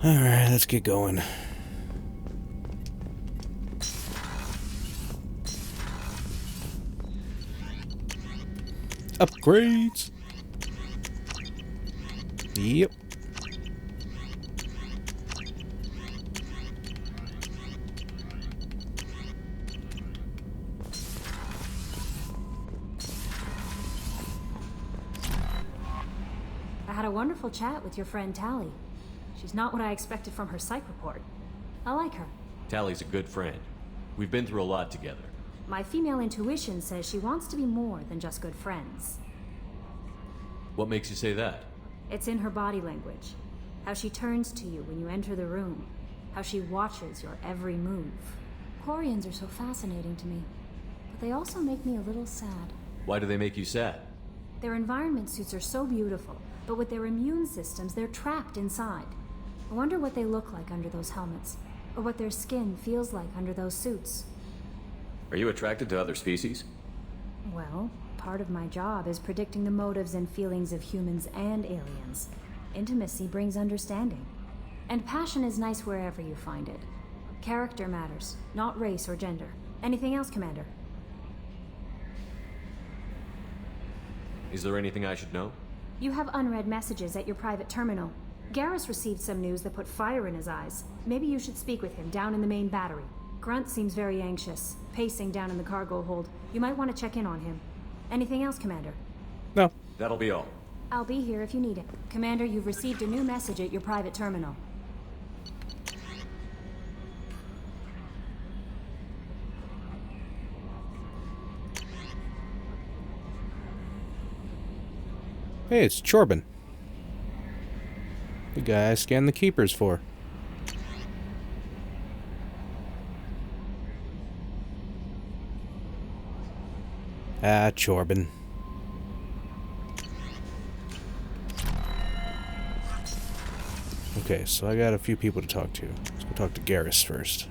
Alright, let's get going. Upgrades! Yep. I had a wonderful chat with your friend Tally. She's not what I expected from her psych report. I like her. Tally's a good friend. We've been through a lot together. My female intuition says she wants to be more than just good friends. What makes you say that? It's in her body language. How she turns to you when you enter the room. How she watches your every move. Quarians are so fascinating to me, but they also make me a little sad. Why do they make you sad? Their environment suits are so beautiful, but with their immune systems, they're trapped inside. I wonder what they look like under those helmets, or what their skin feels like under those suits. Are you attracted to other species? Well, part of my job is predicting the motives and feelings of humans and aliens. Intimacy brings understanding. And passion is nice wherever you find it. Character matters, not race or gender. Anything else, Commander? Is there anything I should know? You have unread messages at your private terminal. Garrus received some news that put fire in his eyes. Maybe you should speak with him down in the main battery. Grunt seems very anxious, pacing down in the cargo hold. You might want to check in on him. Anything else, Commander? No. That'll be all. I'll be here if you need it. Commander, you've received a new message at your private terminal. Hey, it's Chorbin. The guy I scanned the keepers for. Ah, Chorbin. Okay, so I got a few people to talk to. Let's go talk to Garrus first.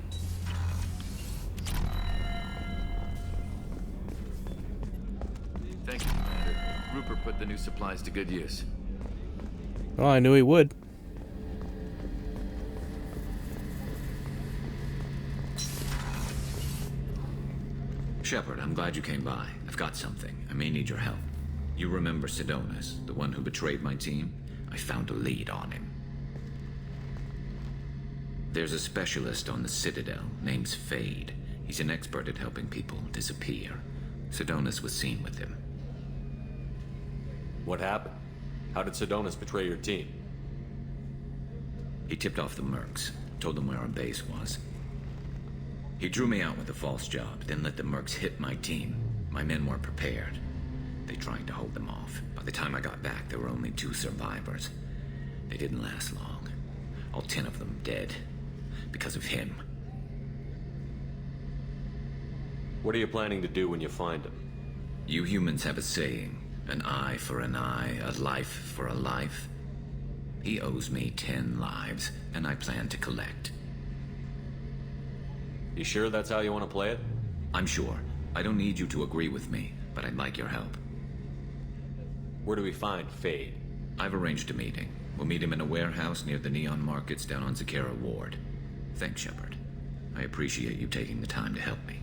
Thank you, Commander. Rupert put the new supplies to good use. Well, I knew he would. Shepard, I'm glad you came by. I've got something. I may need your help. You remember Sidonus, the one who betrayed my team? I found a lead on him. There's a specialist on the Citadel, name's Fade. He's an expert at helping people disappear. Sidonus was seen with him. What happened? How did Sidonus betray your team? He tipped off the mercs, told them where our base was. He drew me out with a false job, then let the mercs hit my team. My men weren't prepared. They tried to hold them off. By the time I got back, there were only 2 survivors. They didn't last long. All 10 of them dead. Because of him. What are you planning to do when you find him? You humans have a saying, an eye for an eye, a life for a life. He owes me 10 lives, and I plan to collect. You sure that's how you want to play it? I'm sure. I don't need you to agree with me, but I'd like your help. Where do we find Fade? I've arranged a meeting. We'll meet him in a warehouse near the Neon Markets down on Zakera Ward. Thanks, Shepard. I appreciate you taking the time to help me.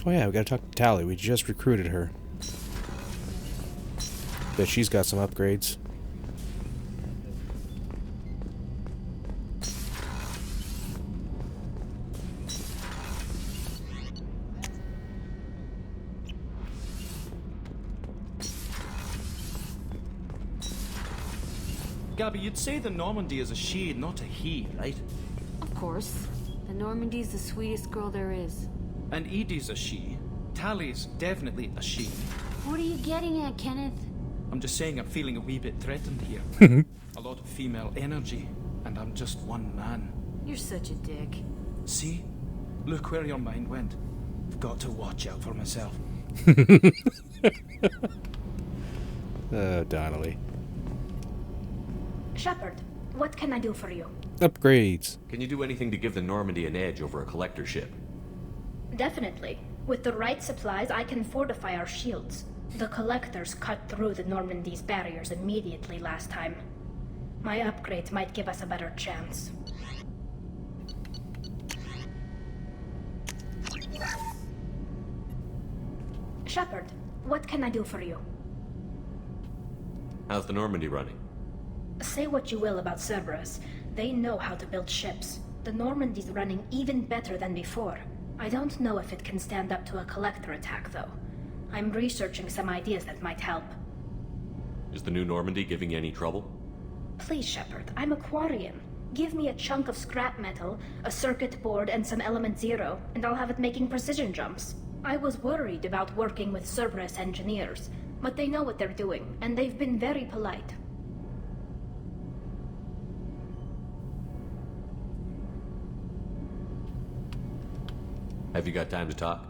Oh yeah, we gotta talk to Tally. We just recruited her. Bet she's got some upgrades. Gabby, you'd say the Normandy is a she, not a he, right? Of course. The Normandy's the sweetest girl there is. And Edie's a she. Tally's definitely a she. What are you getting at, Kenneth? I'm just saying I'm feeling a wee bit threatened here. A lot of female energy, and I'm just one man. You're such a dick. See? Look where your mind went. I've got to watch out for myself. Oh, Donnelly. Shepard, what can I do for you? Upgrades. Can you do anything to give the Normandy an edge over a collector ship? Definitely. With the right supplies, I can fortify our shields. The Collectors cut through the Normandy's barriers immediately last time. My upgrades might give us a better chance. Shepard, what can I do for you? How's the Normandy running? Say what you will about Cerberus. They know how to build ships. The Normandy's running even better than before. I don't know if it can stand up to a Collector attack, though. I'm researching some ideas that might help. Is the new Normandy giving you any trouble? Please, Shepard, I'm a Quarian. Give me a chunk of scrap metal, a circuit board, and some element zero, and I'll have it making precision jumps. I was worried about working with Cerberus engineers, but they know what they're doing, and they've been very polite. Have you got time to talk?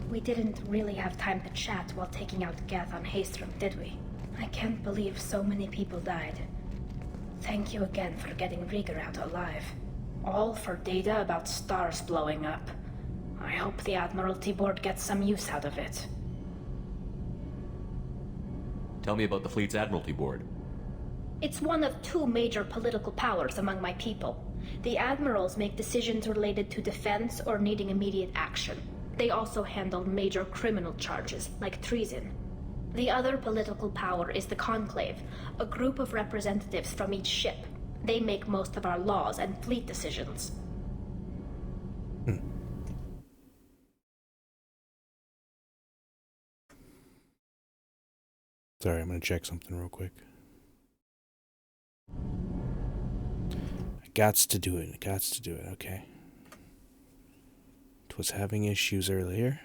We didn't really have time to chat while taking out Gath on Haestrom, did we? I can't believe so many people died. Thank you again for getting Rieger out alive. All for data about stars blowing up. I hope the Admiralty Board gets some use out of it. Tell me about the fleet's Admiralty Board. It's one of two major political powers among my people. The admirals make decisions related to defense or needing immediate action. They also handle major criminal charges, like treason. The other political power is the Conclave, a group of representatives from each ship. They make most of our laws and fleet decisions. Sorry, I'm gonna check something real quick. Gots to do it. Gots to do it. Okay. It was having issues earlier.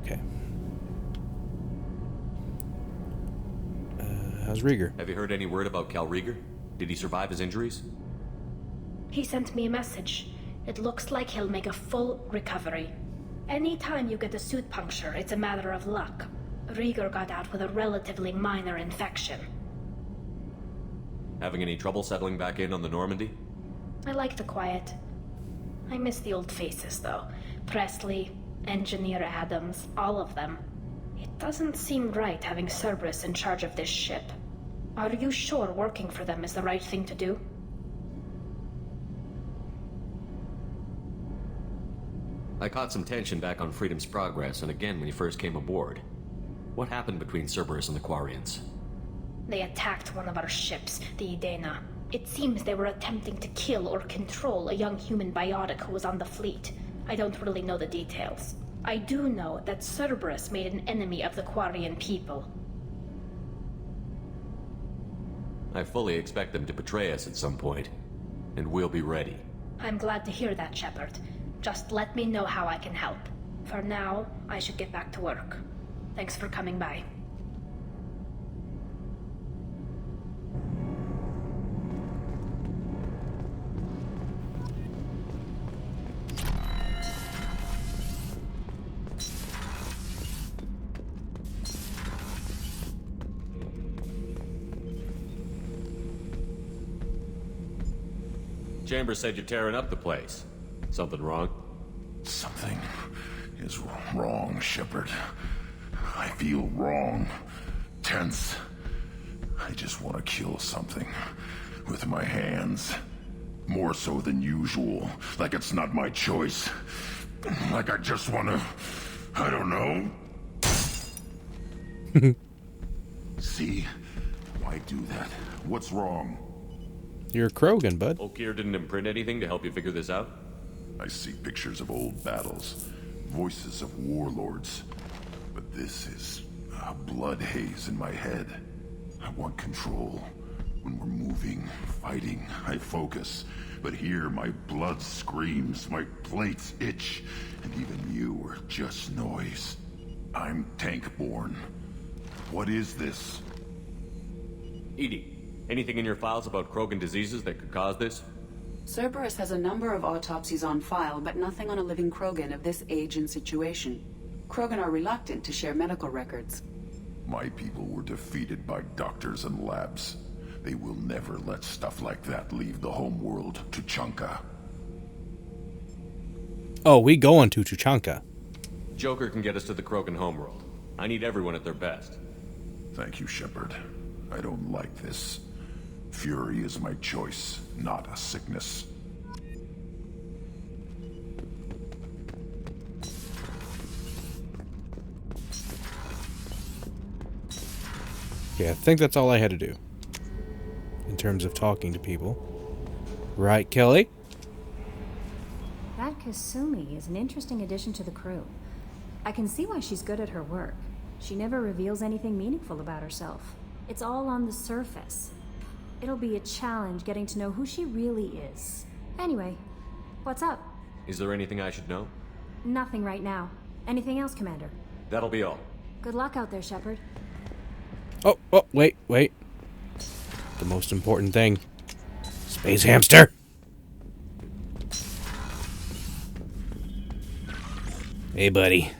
Okay. How's Rieger? Have you heard any word about Cal Rieger? Did he survive his injuries? He sent me a message. It looks like he'll make a full recovery. Anytime you get a suit puncture, it's a matter of luck. Rieger got out with a relatively minor infection. Having any trouble settling back in on the Normandy? I like the quiet. I miss the old faces, though. Presley, Engineer Adams, all of them. It doesn't seem right having Cerberus in charge of this ship. Are you sure working for them is the right thing to do? I caught some tension back on Freedom's Progress, and again when you first came aboard. What happened between Cerberus and the Quarians? They attacked one of our ships, the Idena. It seems they were attempting to kill or control a young human biotic who was on the fleet. I don't really know the details. I do know that Cerberus made an enemy of the Quarian people. I fully expect them to betray us at some point, and we'll be ready. I'm glad to hear that, Shepard. Just let me know how I can help. For now, I should get back to work. Thanks for coming by. Chambers said you're tearing up the place. Something wrong? Something is wrong, Shepard. I feel wrong. Tense. I just want to kill something. With my hands. More so than usual. Like it's not my choice. Like I just want to... I don't know. See? Why do that? What's wrong? You're a Krogan, bud. Okier didn't imprint anything to help you figure this out? I see pictures of old battles. Voices of warlords. But this is a blood haze in my head. I want control. When we're moving, fighting, I focus. But here my blood screams, my plates itch, and even you are just noise. I'm tank-born. What is this? EDI, anything in your files about Krogan diseases that could cause this? Cerberus has a number of autopsies on file, but nothing on a living Krogan of this age and situation. Krogan are reluctant to share medical records. My people were defeated by doctors and labs. They will never let stuff like that leave the home world, Tuchanka. Oh, we going to Tuchanka. Joker can get us to the Krogan homeworld. I need everyone at their best. Thank you, Shepard. I don't like this. Fury is my choice, not a sickness. Yeah, I think that's all I had to do. In terms of talking to people. Right, Kelly? That Kasumi is an interesting addition to the crew. I can see why she's good at her work. She never reveals anything meaningful about herself. It's all on the surface. It'll be a challenge getting to know who she really is. Anyway, what's up? Is there anything I should know? Nothing right now. Anything else, Commander? That'll be all. Good luck out there, Shepard. Oh, wait. The most important thing. Space hamster! Hey, buddy.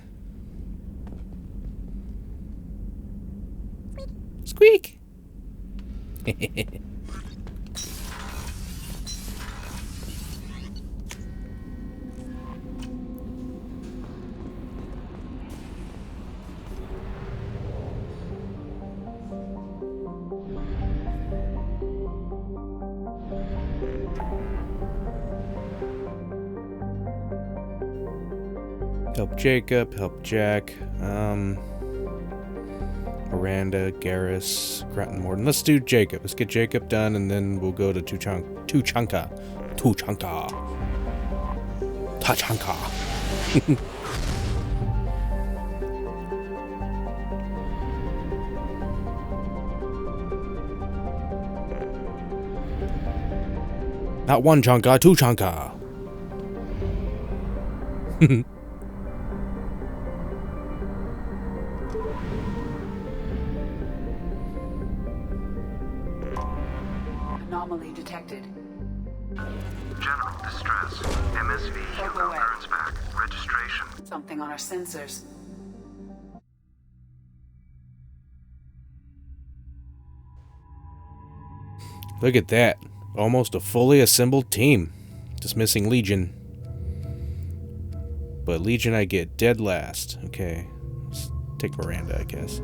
Squeak! Help Jacob, help Jack, Miranda, Garrus, Grattan Morton. Let's do Jacob. Let's get Jacob done, and then we'll go to Tuchanka. Not one Chanka, two Chanka. Anomaly detected. General distress. MSV human burns back. Registration. Something on our sensors. Look at that. Almost a fully assembled team. Just missing Legion. But Legion I get dead last. Okay. Let's take Miranda, I guess.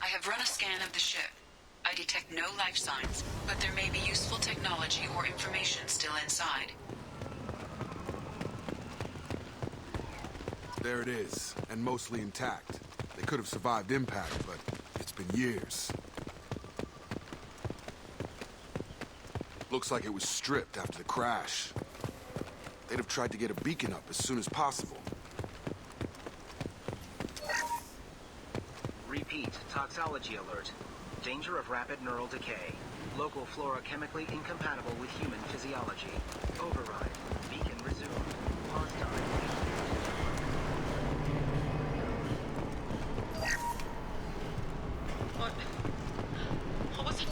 I have run a scan of the ship. I detect no life signs, but there may be useful technology or information still inside. There it is, and mostly intact. They could have survived impact, but it's been years. Looks like it was stripped after the crash. They'd have tried to get a beacon up as soon as possible. Repeat, toxology alert. Danger of rapid neural decay. Local flora chemically incompatible with human physiology. Override. Beacon resumed. Pause time. What was it?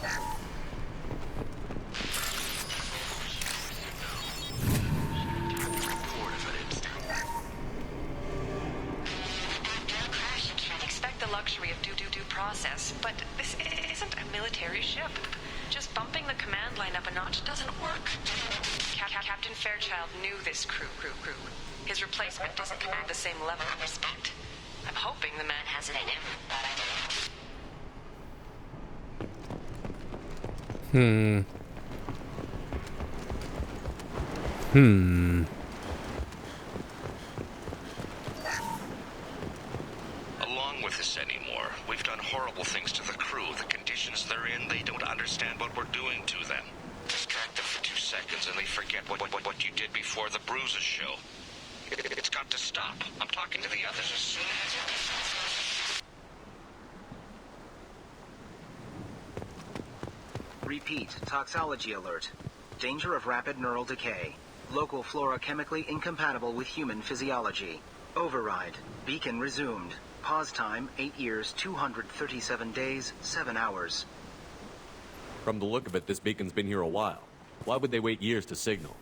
Expect the luxury of due process, but this isn't a military ship. Just bumping the command line up a notch doesn't work. Captain Fairchild knew this crew. His replacement doesn't command the same level of respect. I'm hoping the man has it in him. Along with this anymore. We've done horrible things to the crew. The conditions they're in, they don't understand what we're doing to them. Distract them for 2 seconds and they forget what you did before the bruises show. It's got to stop. I'm talking to the others as soon as... Repeat, toxology alert. Danger of rapid neural decay. Local flora chemically incompatible with human physiology. Override. Beacon resumed. Pause time, 8 years, 237 days, 7 hours. From the look of it, this beacon's been here a while. Why would they wait years to signal?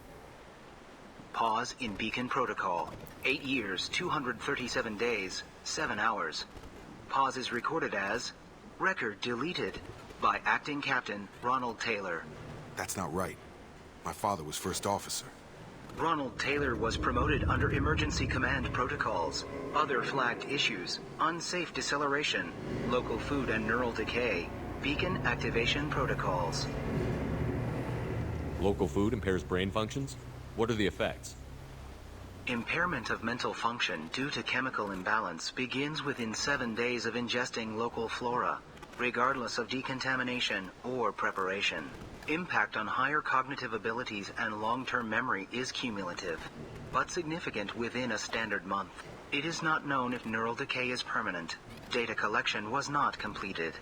Pause in beacon protocol. 8 years, 237 days, 7 hours. Pause is recorded as record deleted by Acting Captain Ronald Taylor. That's not right. My father was first officer. Ronald Taylor was promoted under emergency command protocols. Other flagged issues: unsafe deceleration, local food and neural decay, beacon activation protocols. Local food impairs brain functions? What are the effects? Impairment of mental function due to chemical imbalance begins within 7 days of ingesting local flora, regardless of decontamination or preparation. Impact on higher cognitive abilities and long-term memory is cumulative, but significant within a standard month. It is not known if neural decay is permanent. Data collection was not completed.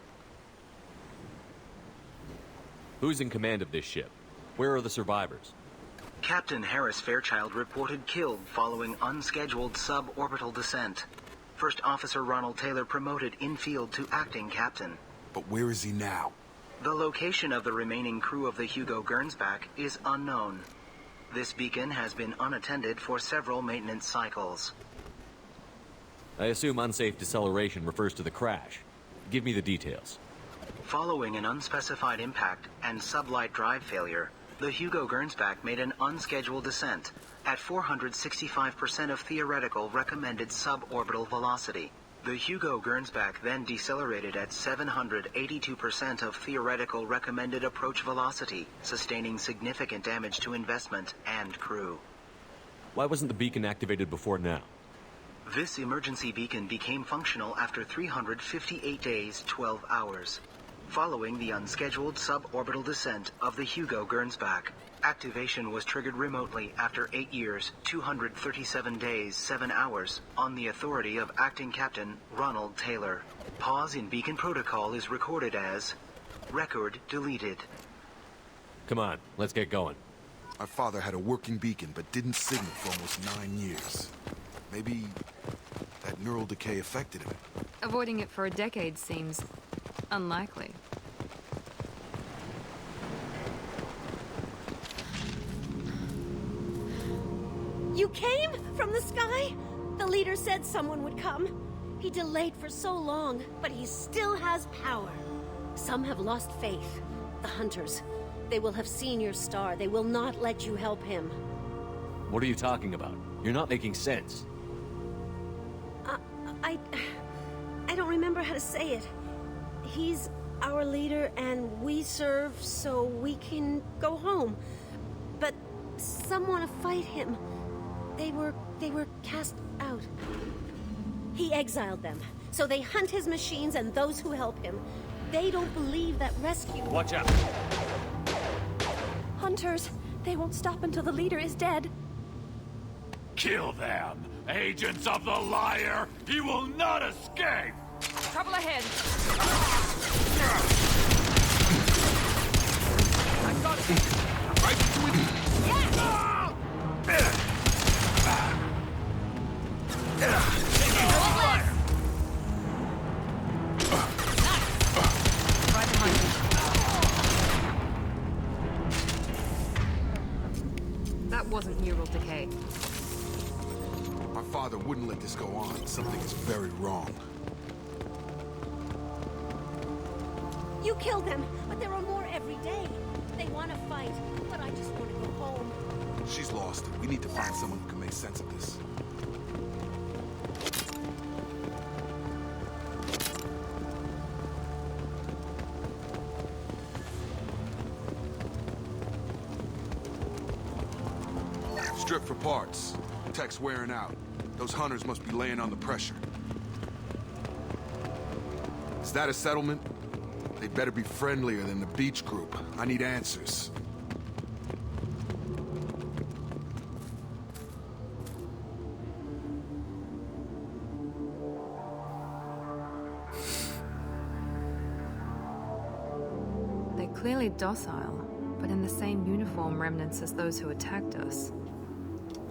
Who's in command of this ship? Where are the survivors? Captain Harris Fairchild reported killed following unscheduled suborbital descent. First Officer Ronald Taylor promoted in-field to acting captain. But where is he now? The location of the remaining crew of the Hugo Gernsback is unknown. This beacon has been unattended for several maintenance cycles. I assume unsafe deceleration refers to the crash. Give me the details. Following an unspecified impact and sublight drive failure, the Hugo Gernsback made an unscheduled descent at 465% of theoretical recommended suborbital velocity. The Hugo Gernsback then decelerated at 782% of theoretical recommended approach velocity, sustaining significant damage to investment and crew. Why wasn't the beacon activated before now? This emergency beacon became functional after 358 days, 12 hours. Following the unscheduled suborbital descent of the Hugo Gernsback, activation was triggered remotely after 8 years, 237 days, 7 hours, on the authority of Acting Captain Ronald Taylor. Pause in beacon protocol is recorded as record deleted. Come on, let's get going. My father had a working beacon, but didn't signal for almost 9 years. Maybe that neural decay affected him. Avoiding it for a decade seems unlikely. You came from the sky? The leader said someone would come. He delayed for so long, but he still has power. Some have lost faith. The hunters. They will have seen your star. They will not let you help him. What are you talking about? You're not making sense. I don't remember how to say it. He's our leader and we serve so we can go home. But some want to fight him. They were cast out. He exiled them, so they hunt his machines and those who help him. They don't believe that rescue... Watch out! Hunters, they won't stop until the leader is dead. Kill them! Agents of the liar! He will not escape! Trouble ahead! I got it! Right between you! That wasn't neural decay. My father wouldn't let this go on. Something is very wrong. You killed them, but there are more every day. They want to fight, but I just want to go home. She's lost. We need to find someone who can make sense of this. Strip for parts. Tech's wearing out. Those hunters must be laying on the pressure. Is that a settlement? They better be friendlier than the beach group. I need answers. They're clearly docile, but in the same uniform remnants as those who attacked us.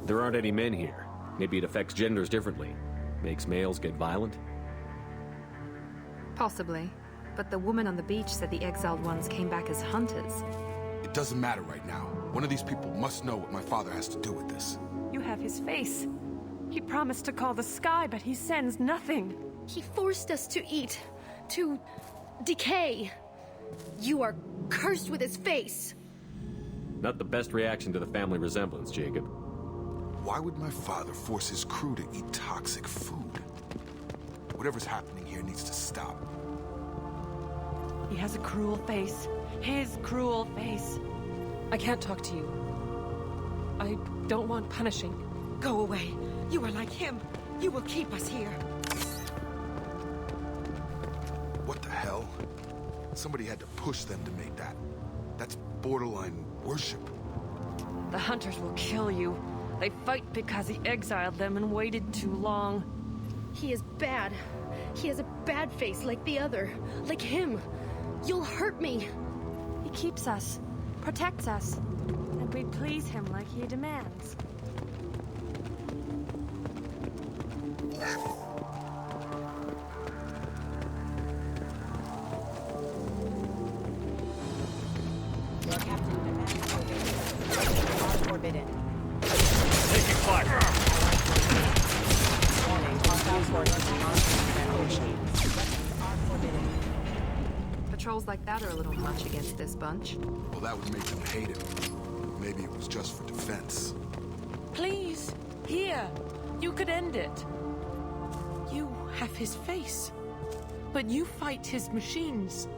There aren't any men here. Maybe it affects genders differently. Makes males get violent? Possibly. But the woman on the beach said the exiled ones came back as hunters. It doesn't matter right now. One of these people must know what my father has to do with this. You have his face. He promised to call the sky, but he sends nothing. He forced us to eat, to decay. You are cursed with his face. Not the best reaction to the family resemblance, Jacob. Why would my father force his crew to eat toxic food? Whatever's happening here needs to stop. He has a cruel face. His cruel face. I can't talk to you. I don't want punishing. Go away. You are like him. You will keep us here. What the hell? Somebody had to push them to make that. That's borderline worship. The hunters will kill you. They fight because he exiled them and waited too long. He is bad. He has a bad face like the other. Like him. You'll hurt me. He keeps us, protects us, and we please him like he demands. Your captain demands forbidden. Taking fire. Warning, hostile forces and ocean. Are forbidden. Patrols like that are a little much against this bunch. Well, that would make them hate him. Maybe it was just for defense. Please, here. You could end it. You have his face. But you fight his machines.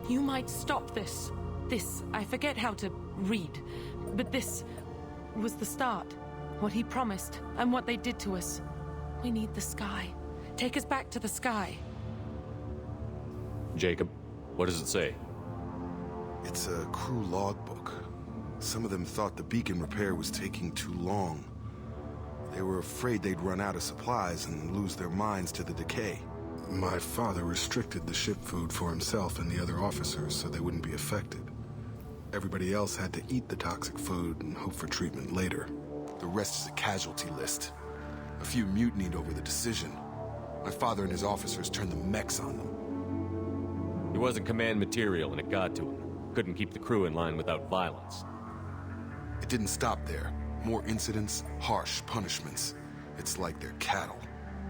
You might stop this. This, I forget how to read. But this was the start. What he promised, and what they did to us. We need the sky. Take us back to the sky. Jacob, what does it say? It's a crew logbook. Some of them thought the beacon repair was taking too long. They were afraid they'd run out of supplies and lose their minds to the decay. My father restricted the ship food for himself and the other officers so they wouldn't be affected. Everybody else had to eat the toxic food and hope for treatment later. The rest is a casualty list. A few mutinied over the decision. My father and his officers turned the mechs on them. He wasn't command material and it got to him. Couldn't keep the crew in line without violence. It didn't stop there. More incidents, harsh punishments. It's like they're cattle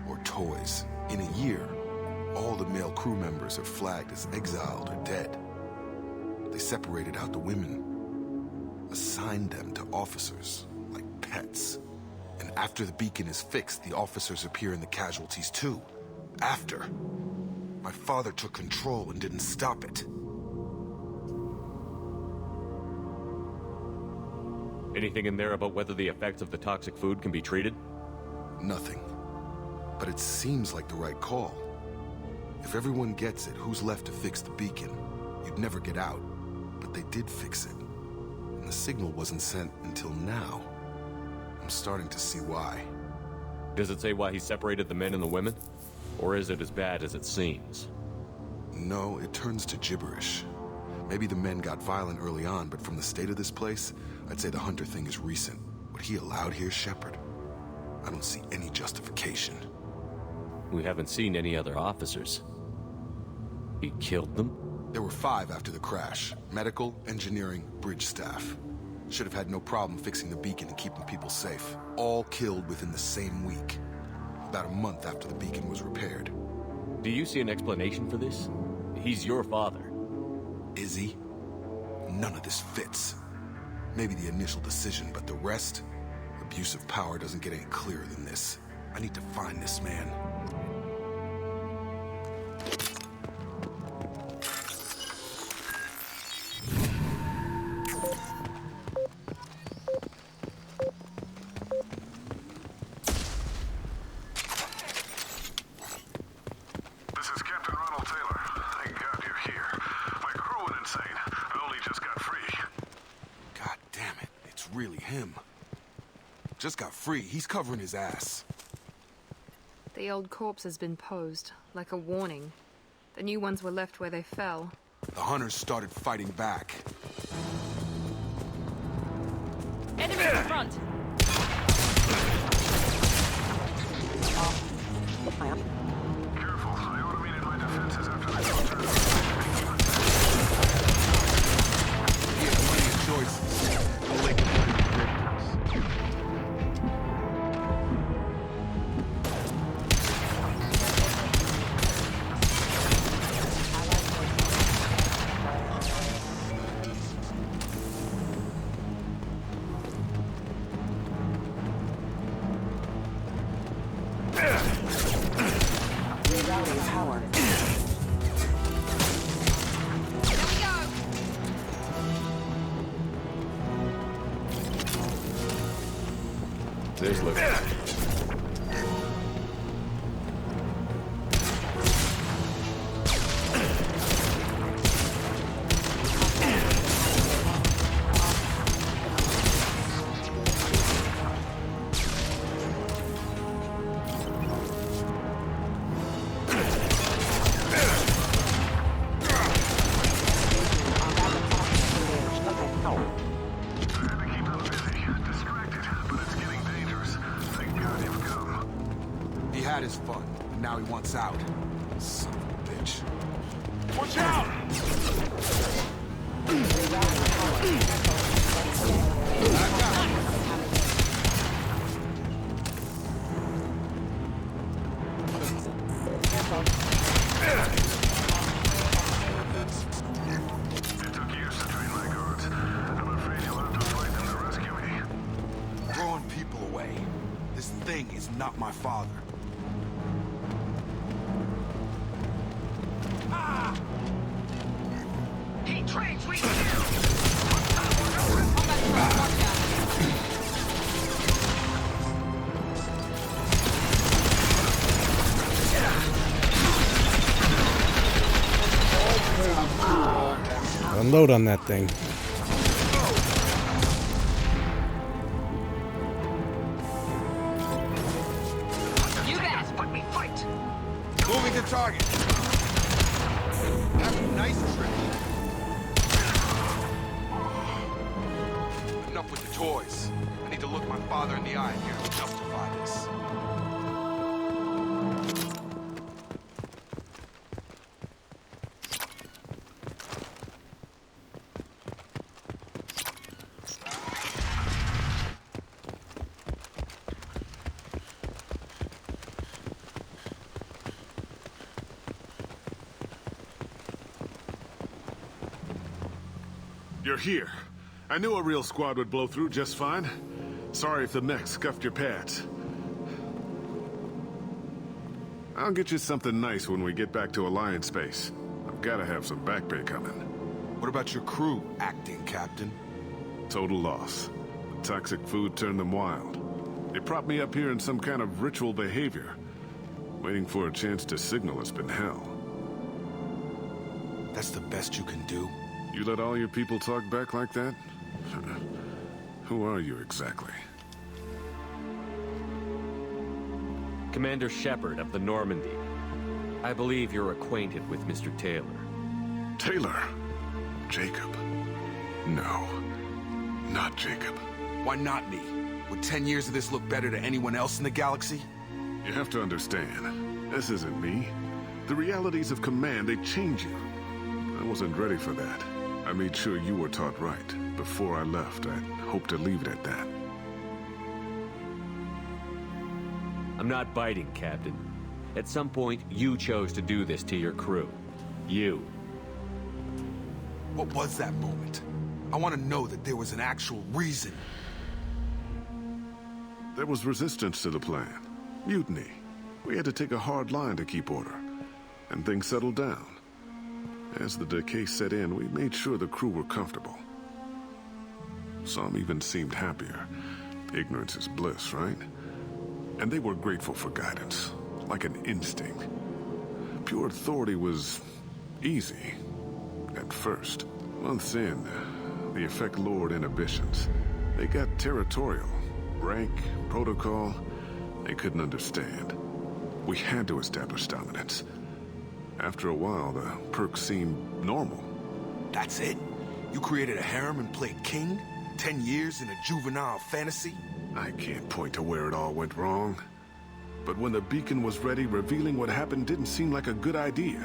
or toys. In a year, all the male crew members are flagged as exiled or dead. They separated out the women, assigned them to officers, like pets. And after the beacon is fixed, the officers appear in the casualties too. After. My father took control and didn't stop it. Anything in there about whether the effects of the toxic food can be treated? Nothing. But it seems like the right call. If everyone gets it, who's left to fix the beacon? You'd never get out. But they did fix it. And the signal wasn't sent until now. I'm starting to see why. Does it say why he separated the men and the women? Or is it as bad as it seems? No, it turns to gibberish. Maybe the men got violent early on, but from the state of this place, I'd say the Hunter thing is recent. What he allowed here, Shepard, I don't see any justification. We haven't seen any other officers. He killed them? There were 5 after the crash. Medical, engineering, bridge staff. Should have had no problem fixing the beacon and keeping people safe. All killed within the same week. About a month after the beacon was repaired. Do you see an explanation for this? He's your father. Is he? None of this fits. Maybe the initial decision, but the rest? Abuse of power doesn't get any clearer than this. I need to find this man. This is Captain Ronald Taylor. him. Just got free. He's covering his ass. The old corpse has been posed, like a warning. The new ones were left where they fell. The hunters started fighting back. Enemy in front! Careful, I automated my defenses after the filter. He had plenty of choices. All they could find was victims. There's looking. He had his fun, and now he wants out. Son of a bitch. Watch out! It took years to train my guards. I'm afraid you'll have to fight them to rescue me. Throwing people away. This thing is not my father. He trains we Unload on that thing. You guys put me fight. Moving to target. That's a nice trick. Enough with the toys. I need to look my father in the eye here and justify this. You're here. I knew a real squad would blow through just fine. Sorry if the mech scuffed your pads. I'll get you something nice when we get back to Alliance base. I've gotta have some back pay coming. What about your crew acting, Captain? Total loss. The toxic food turned them wild. They propped me up here in some kind of ritual behavior. Waiting for a chance to signal has been hell. That's the best you can do? You let all your people talk back like that? Who are you exactly? Commander Shepard of the Normandy. I believe you're acquainted with Mr. Taylor. Taylor? Jacob? No. Not Jacob. Why not me? Would 10 years of this look better to anyone else in the galaxy? You have to understand, this isn't me. The realities of command, they change you. I wasn't ready for that. I made sure you were taught right. Before I left, I hoped to leave it at that. I'm not biting, Captain. At some point, you chose to do this to your crew. You. What was that moment? I want to know that there was an actual reason. There was resistance to the plan. Mutiny. We had to take a hard line to keep order. And things settled down. As the decay set in, we made sure the crew were comfortable. Some even seemed happier. Ignorance is bliss, right? And they were grateful for guidance, like an instinct. Pure authority was easy, at first. Months in, the effect lowered inhibitions. They got territorial. Rank, protocol, they couldn't understand. We had to establish dominance. After a while, the perks seemed normal. That's it? You created a harem and played king? 10 years in a juvenile fantasy? I can't point to where it all went wrong. But when the beacon was ready, revealing what happened didn't seem like a good idea.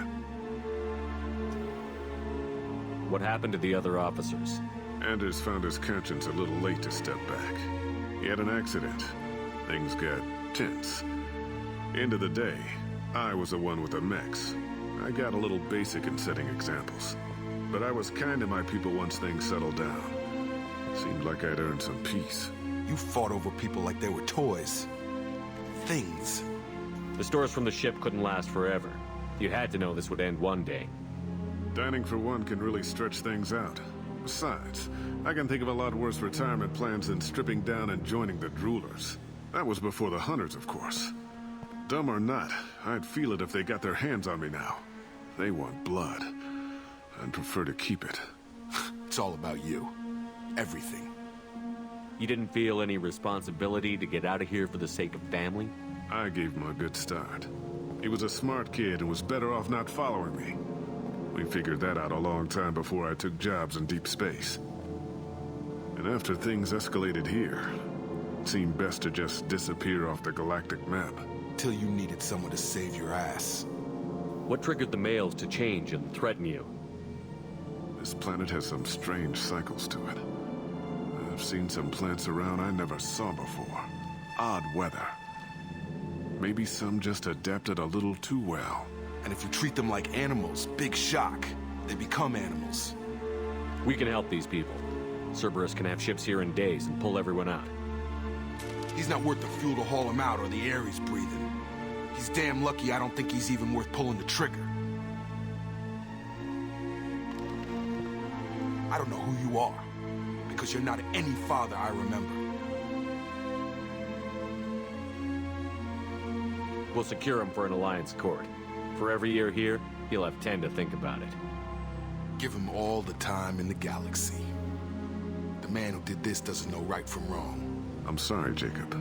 What happened to the other officers? Anders found his conscience a little late to step back. He had an accident. Things got tense. End of the day, I was the one with the mechs. I got a little basic in setting examples. But I was kind to my people once things settled down. Seemed like I'd earned some peace. You fought over people like they were toys. Things. The stores from the ship couldn't last forever. You had to know this would end one day. Dining for one can really stretch things out. Besides, I can think of a lot worse retirement plans than stripping down and joining the droolers. That was before the hunters, of course. Dumb or not, I'd feel it if they got their hands on me now. They want blood. I'd prefer to keep it. It's all about you. Everything. You didn't feel any responsibility to get out of here for the sake of family? I gave him a good start. He was a smart kid and was better off not following me. We figured that out a long time before I took jobs in deep space. And after things escalated here, it seemed best to just disappear off the galactic map. Till you needed someone to save your ass. What triggered the males to change and threaten you? This planet has some strange cycles to it. I've seen some plants around I never saw before. Odd weather. Maybe some just adapted a little too well. And if you treat them like animals, big shock. They become animals. We can help these people. Cerberus can have ships here in days and pull everyone out. He's not worth the fuel to haul him out or the air he's breathing. He's damn lucky I don't think he's even worth pulling the trigger. I don't know who you are, because you're not any father I remember. We'll secure him for an alliance court. For every year here, he'll have 10 to think about it. Give him all the time in the galaxy. The man who did this doesn't know right from wrong. I'm sorry, Jacob.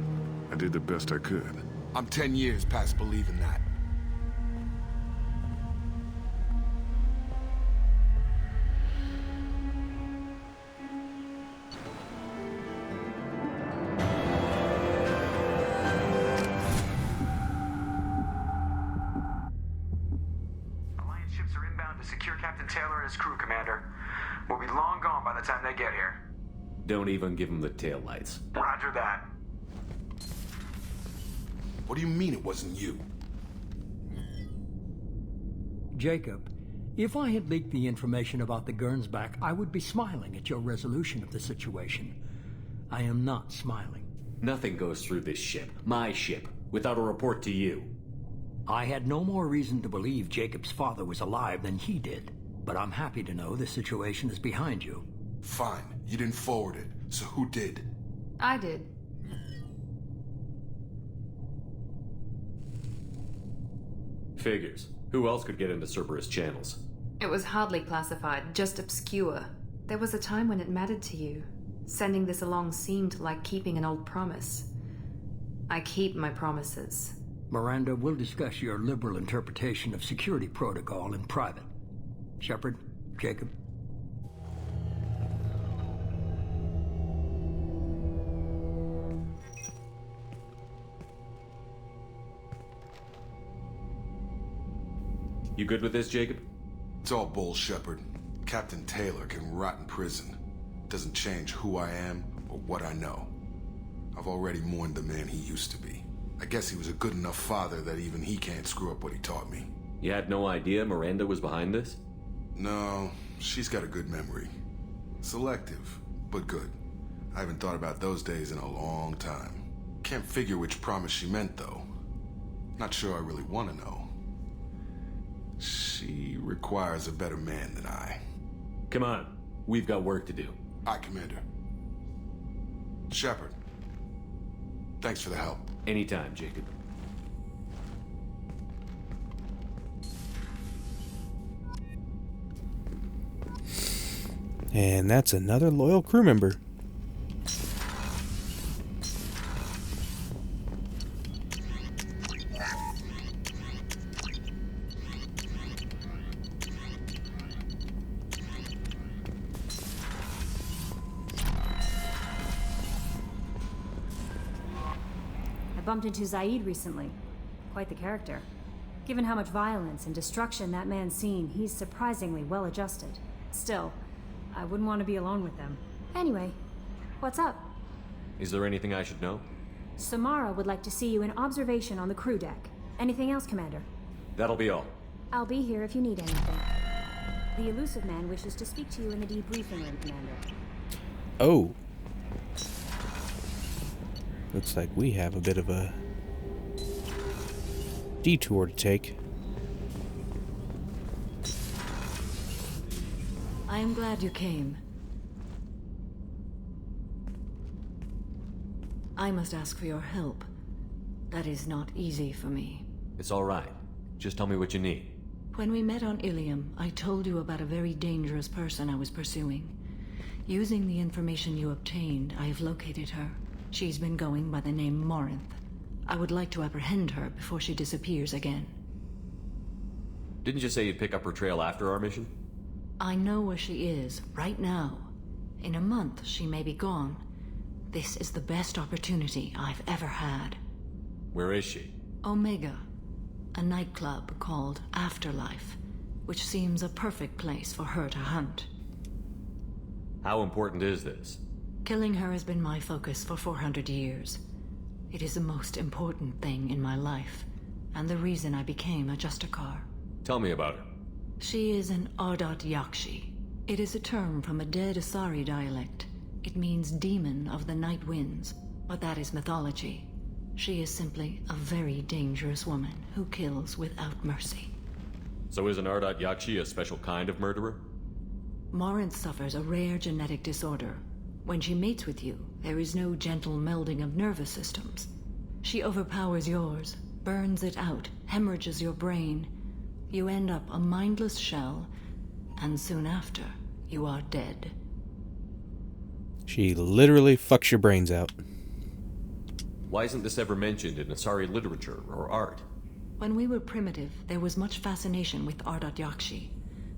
I did the best I could. I'm 10 years past believing that. Alliance ships are inbound to secure Captain Taylor and his crew, Commander. We'll be long gone by the time they get here. Don't even give him the taillights. Roger that. What do you mean it wasn't you? Jacob, if I had leaked the information about the Gernsback, I would be smiling at your resolution of the situation. I am not smiling. Nothing goes through this ship, my ship, without a report to you. I had no more reason to believe Jacob's father was alive than he did, but I'm happy to know the situation is behind you. Fine. You didn't forward it, so who did? I did. Figures. Who else could get into Cerberus channels? It was hardly classified, just obscure. There was a time when it mattered to you. Sending this along seemed like keeping an old promise. I keep my promises. Miranda, we'll discuss your liberal interpretation of security protocol in private. Shepard, Jacob. You good with this, Jacob? It's all bull, Shepard. Captain Taylor can rot in prison. Doesn't change who I am or what I know. I've already mourned the man he used to be. I guess he was a good enough father that even he can't screw up what he taught me. You had no idea Miranda was behind this? No, she's got a good memory. Selective, but good. I haven't thought about those days in a long time. Can't figure which promise she meant, though. Not sure I really want to know. She requires a better man than I. Come on, we've got work to do. Aye, Commander. Shepard, thanks for the help. Anytime, Jacob. And that's another loyal crew member. bumped into Zaid recently. Quite the character. Given how much violence and destruction that man's seen, he's surprisingly well adjusted. Still, I wouldn't want to be alone with them. Anyway, what's up? Is there anything I should know? Samara would like to see you in observation on the crew deck. Anything else, Commander? That'll be all. I'll be here if you need anything. The elusive man wishes to speak to you in the debriefing room, Commander. Oh. Looks like we have a bit of a detour to take. I am glad you came. I must ask for your help. That is not easy for me. It's all right. Just tell me what you need. When we met on Ilium, I told you about a very dangerous person I was pursuing. Using the information you obtained, I have located her. She's been going by the name Morinth. I would like to apprehend her before she disappears again. Didn't you say you'd pick up her trail after our mission? I know where she is, right now. In a month, she may be gone. This is the best opportunity I've ever had. Where is she? Omega, a nightclub called Afterlife, which seems a perfect place for her to hunt. How important is this? Killing her has been my focus for 400 years. It is the most important thing in my life, and the reason I became a Justicar. Tell me about her. She is an Ardat Yakshi. It is a term from a dead Asari dialect. It means demon of the night winds, but that is mythology. She is simply a very dangerous woman who kills without mercy. So is an Ardat Yakshi a special kind of murderer? Morinth suffers a rare genetic disorder. When she mates with you, there is no gentle melding of nervous systems. She overpowers yours, burns it out, hemorrhages your brain. You end up a mindless shell, and soon after, you are dead. She literally fucks your brains out. Why isn't this ever mentioned in Asari literature or art? When we were primitive, there was much fascination with Ardat Yakshi.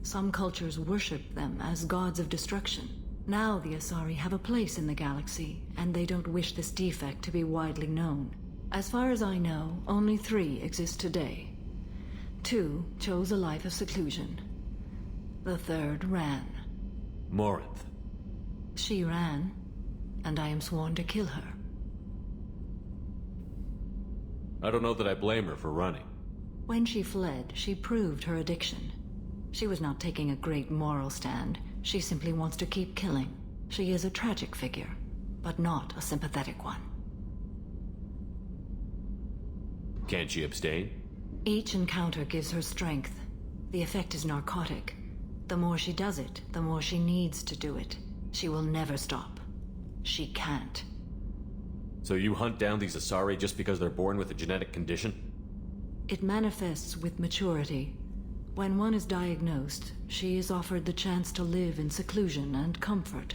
Some cultures worshipped them as gods of destruction. Now the Asari have a place in the galaxy, and they don't wish this defect to be widely known. As far as I know, only 3 exist today. 2 chose a life of seclusion. The 3rd ran. Morinth. She ran, and I am sworn to kill her. I don't know that I blame her for running. When she fled, she proved her addiction. She was not taking a great moral stand. She simply wants to keep killing. She is a tragic figure, but not a sympathetic one. Can't she abstain? Each encounter gives her strength. The effect is narcotic. The more she does it, the more she needs to do it. She will never stop. She can't. So you hunt down these Asari just because they're born with a genetic condition? It manifests with maturity. When one is diagnosed, she is offered the chance to live in seclusion and comfort.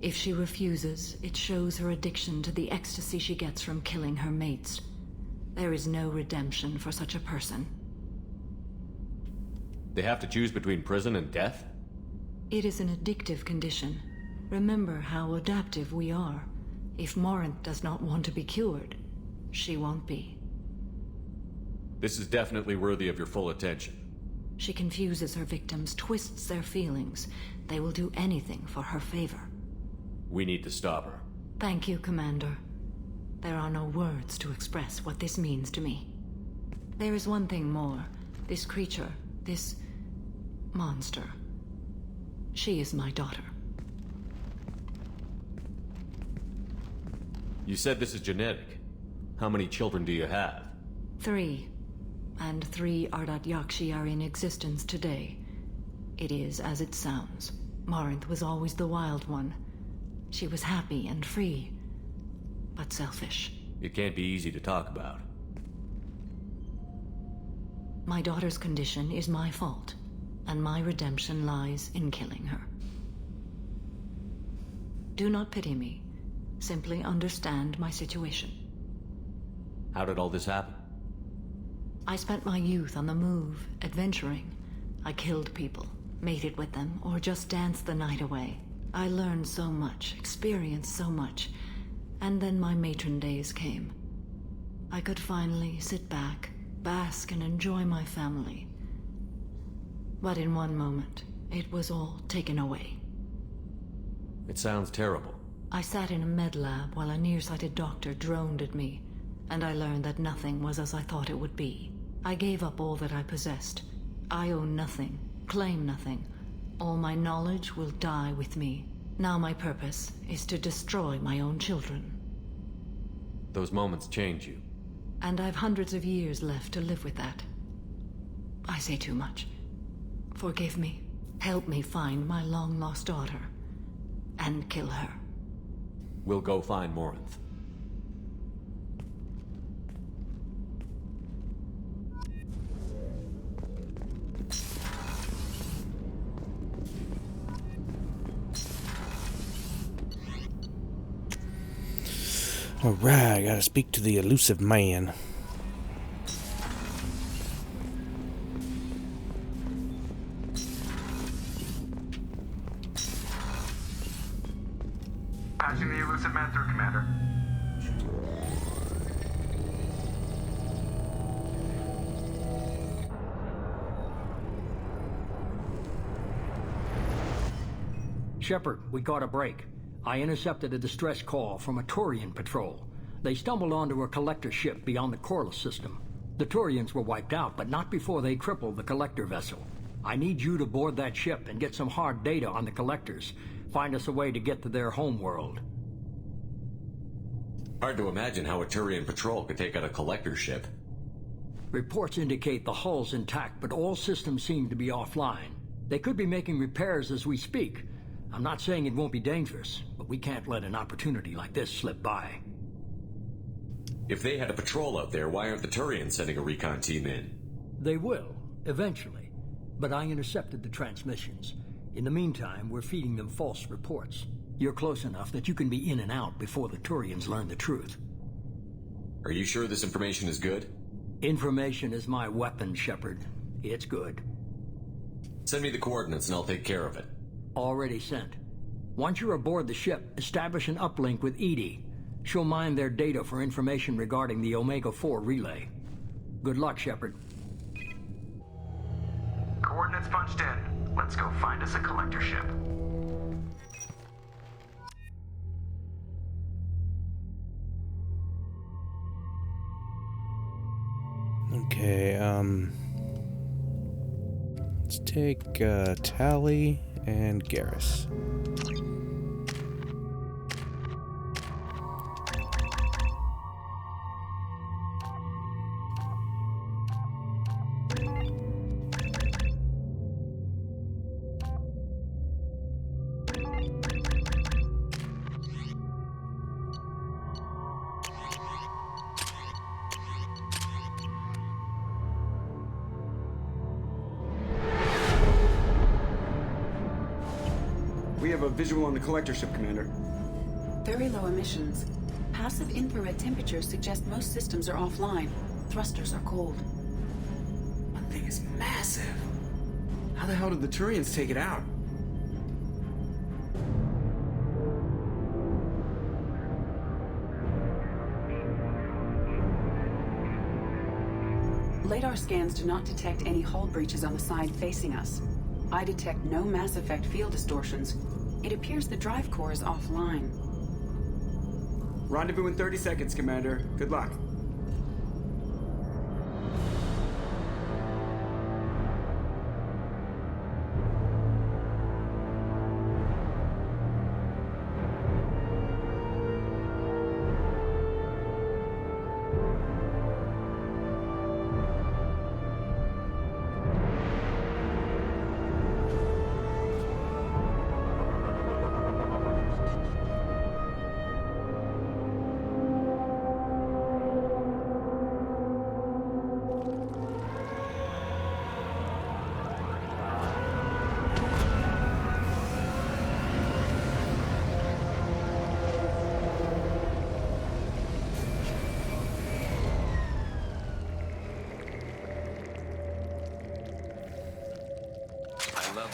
If she refuses, it shows her addiction to the ecstasy she gets from killing her mates. There is no redemption for such a person. They have to choose between prison and death? It is an addictive condition. Remember how adaptive we are. If Morinth does not want to be cured, she won't be. This is definitely worthy of your full attention. She confuses her victims, twists their feelings. They will do anything for her favor. We need to stop her. Thank you, Commander. There are no words to express what this means to me. There is one thing more. This creature, this monster. She is my daughter. You said this is genetic. How many children do you have? 3. And 3 Ardat Yakshi are in existence today. It is as it sounds. Morinth was always the wild one. She was happy and free, but selfish. It can't be easy to talk about. My daughter's condition is my fault, and my redemption lies in killing her. Do not pity me. Simply understand my situation. How did all this happen? I spent my youth on the move, adventuring. I killed people, mated with them, or just danced the night away. I learned so much, experienced so much, and then my matron days came. I could finally sit back, bask, and enjoy my family. But in one moment, it was all taken away. It sounds terrible. I sat in a med lab while a nearsighted doctor droned at me, and I learned that nothing was as I thought it would be. I gave up all that I possessed. I own nothing, claim nothing. All my knowledge will die with me. Now my purpose is to destroy my own children. Those moments change you. And I've hundreds of years left to live with that. I say too much. Forgive me. Help me find my long-lost daughter. And kill her. We'll go find Morinth. Alright, I gotta speak to the elusive man. Patching the elusive man through, Commander. Shepard, we got a break. I intercepted a distress call from a Turian patrol. They stumbled onto a collector ship beyond the Corliss system. The Turians were wiped out, but not before they crippled the collector vessel. I need you to board that ship and get some hard data on the collectors. Find us a way to get to their homeworld. Hard to imagine how a Turian patrol could take out a collector ship. Reports indicate the hull's intact, but all systems seem to be offline. They could be making repairs as we speak. I'm not saying it won't be dangerous, but we can't let an opportunity like this slip by. If they had a patrol out there, why aren't the Turians sending a recon team in? They will, eventually. But I intercepted the transmissions. In the meantime, we're feeding them false reports. You're close enough that you can be in and out before the Turians learn the truth. Are you sure this information is good? Information is my weapon, Shepard. It's good. Send me the coordinates and I'll take care of it. Already sent. Once you're aboard the ship, establish an uplink with Edie. She'll mine their data for information regarding the Omega-4 relay. Good luck, Shepard. Coordinates punched in. Let's go find us a collector ship. Okay, let's take Tally and Garrus. We have a visual on the collector ship, Commander. Very low emissions. Passive infrared temperatures suggest most systems are offline. Thrusters are cold. That thing is massive. How the hell did the Turians take it out? Radar scans do not detect any hull breaches on the side facing us. I detect no Mass Effect field distortions. It appears the drive core is offline. Rendezvous in 30 seconds, Commander. Good luck.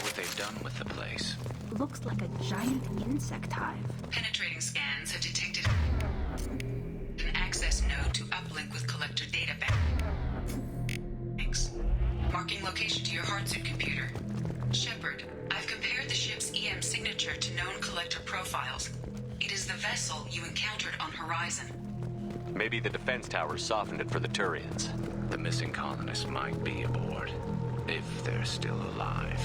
What they've done with the place. Looks like a giant insect hive. Penetrating scans have detected an access node to uplink with Marking location to your hardsuit computer. Shepard, I've compared the ship's EM signature to known collector profiles. It is the vessel you encountered on Horizon. Maybe the defense towers softened it for the Turians. The missing colonists might be aboard, if they're still alive.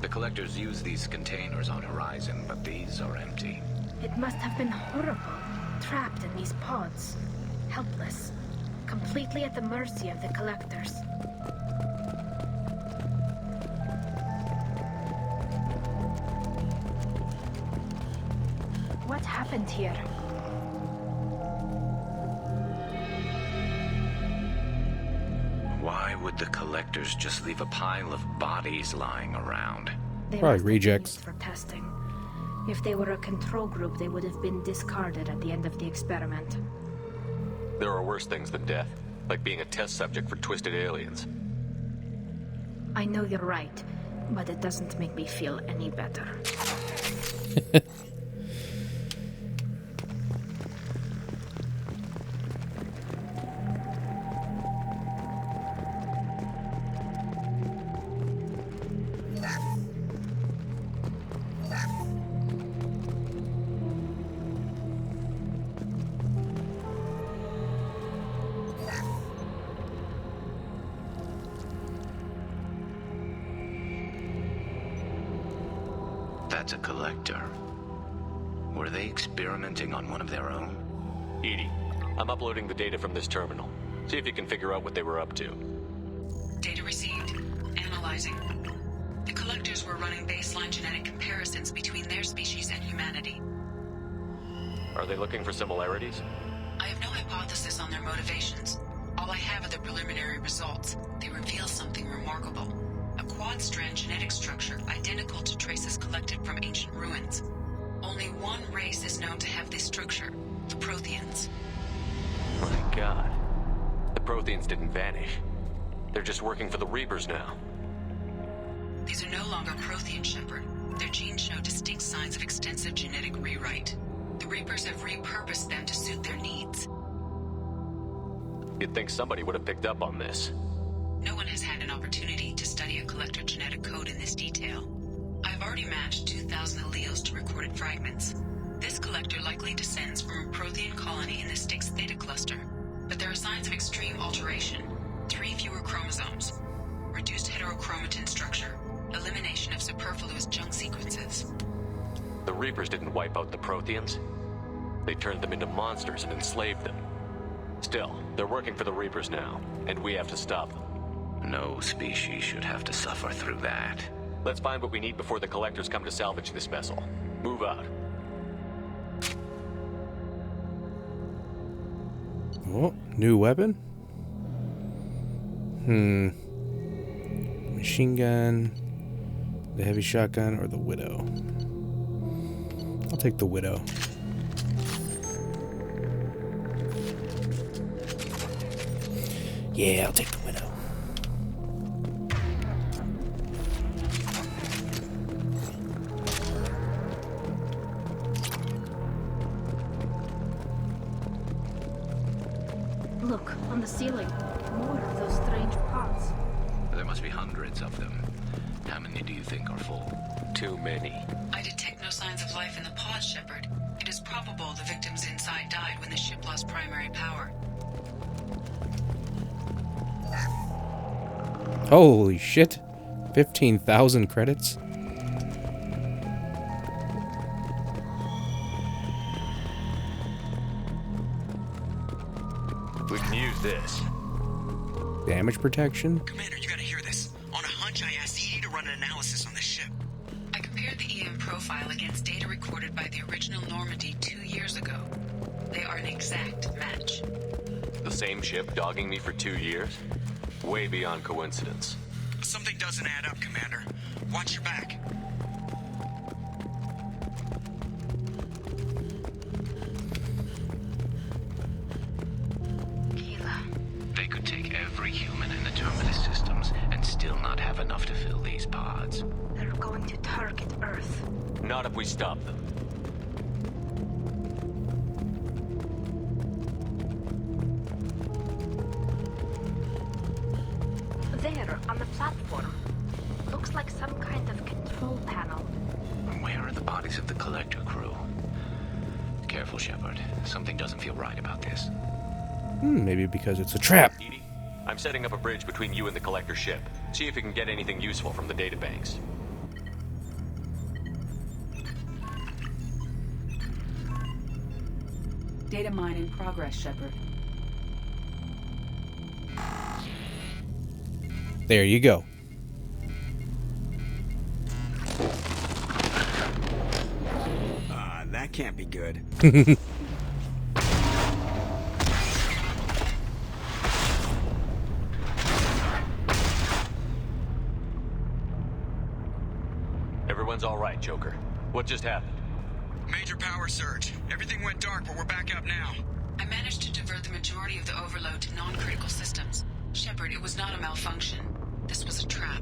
The collectors use these containers on Horizon, but these are empty. It must have been horrible, trapped in these pods. Helpless. Completely at the mercy of the collectors. What happened here? Why would the collectors just leave a pile of bodies lying around? They Probably must have been rejects. used for testing. If they were a control group, they would have been discarded at the end of the experiment. There are worse things than death, like being a test subject for twisted aliens. I know you're right, but it doesn't make me feel any better. That's a collector. Were they experimenting on one of their own? Edie, I'm uploading the data from this terminal. See if you can figure out what they were up to. Data received. Analyzing. The collectors were running baseline genetic comparisons between their species and humanity. Are they looking for similarities? I have no hypothesis on their motivations. All I have are the preliminary results. They reveal something remarkable. A quad-strand genetic structure identical to traces collected from ancient ruins. Only one race is known to have this structure, the Protheans. My god. The Protheans didn't vanish. They're just working for the Reapers now. These are no longer Prothean, Shepard. Their genes show distinct signs of extensive genetic rewrite. The Reapers have repurposed them to suit their needs. You'd think somebody would have picked up on this. No one has had an opportunity to study a collector genetic code in this detail. I've already matched 2,000 alleles to recorded fragments. This collector likely descends from a Prothean colony in the Styx Theta cluster, but there are signs of extreme alteration. 3 fewer chromosomes, reduced heterochromatin structure, elimination of superfluous junk sequences. The Reapers didn't wipe out the Protheans. They turned them into monsters and enslaved them. Still, they're working for the Reapers now, and we have to stop them. No species should have to suffer through that. Let's find what we need before the collectors come to salvage this vessel. Move out. Oh, new weapon? Machine gun, the heavy shotgun, or the Widow? I'll take the Widow. Yeah, I'll take the Widow. Look, on the ceiling. More of those strange pods. There must be hundreds of them. How many do you think are full? Too many. I detect no signs of life in the pod, Shepard. It is probable the victims inside died when the ship lost primary power. Holy shit. 15,000 credits? We can use this. Damage protection? Commander, you gotta hear this. On a hunch, I asked Edie to run an analysis on this ship. I compared the EM profile against data recorded by the original Normandy 2 years ago. They are an exact match. The same ship dogging me for 2 years? Way beyond coincidence. Something doesn't add up, Commander. Watch your back. They could take every human in the Terminus systems and still not have enough to fill these pods. They're going to target Earth. Not if we stop them. There, on the platform. Looks like some kind of control panel. Where are the bodies of the Collector crew? Careful, Shepard. Something doesn't feel right about this. Maybe because it's a trap. Edie, I'm setting up a bridge between you and the Collector ship. See if you can get anything useful from the databanks. Data mine in progress, Shepard. There you go. That can't be good. Everyone's all right, Joker. What just happened? Major power surge. Everything went dark, but we're back up now. I managed to divert the majority of the overload to non-critical systems. Shepard, it was not a malfunction. This was a trap.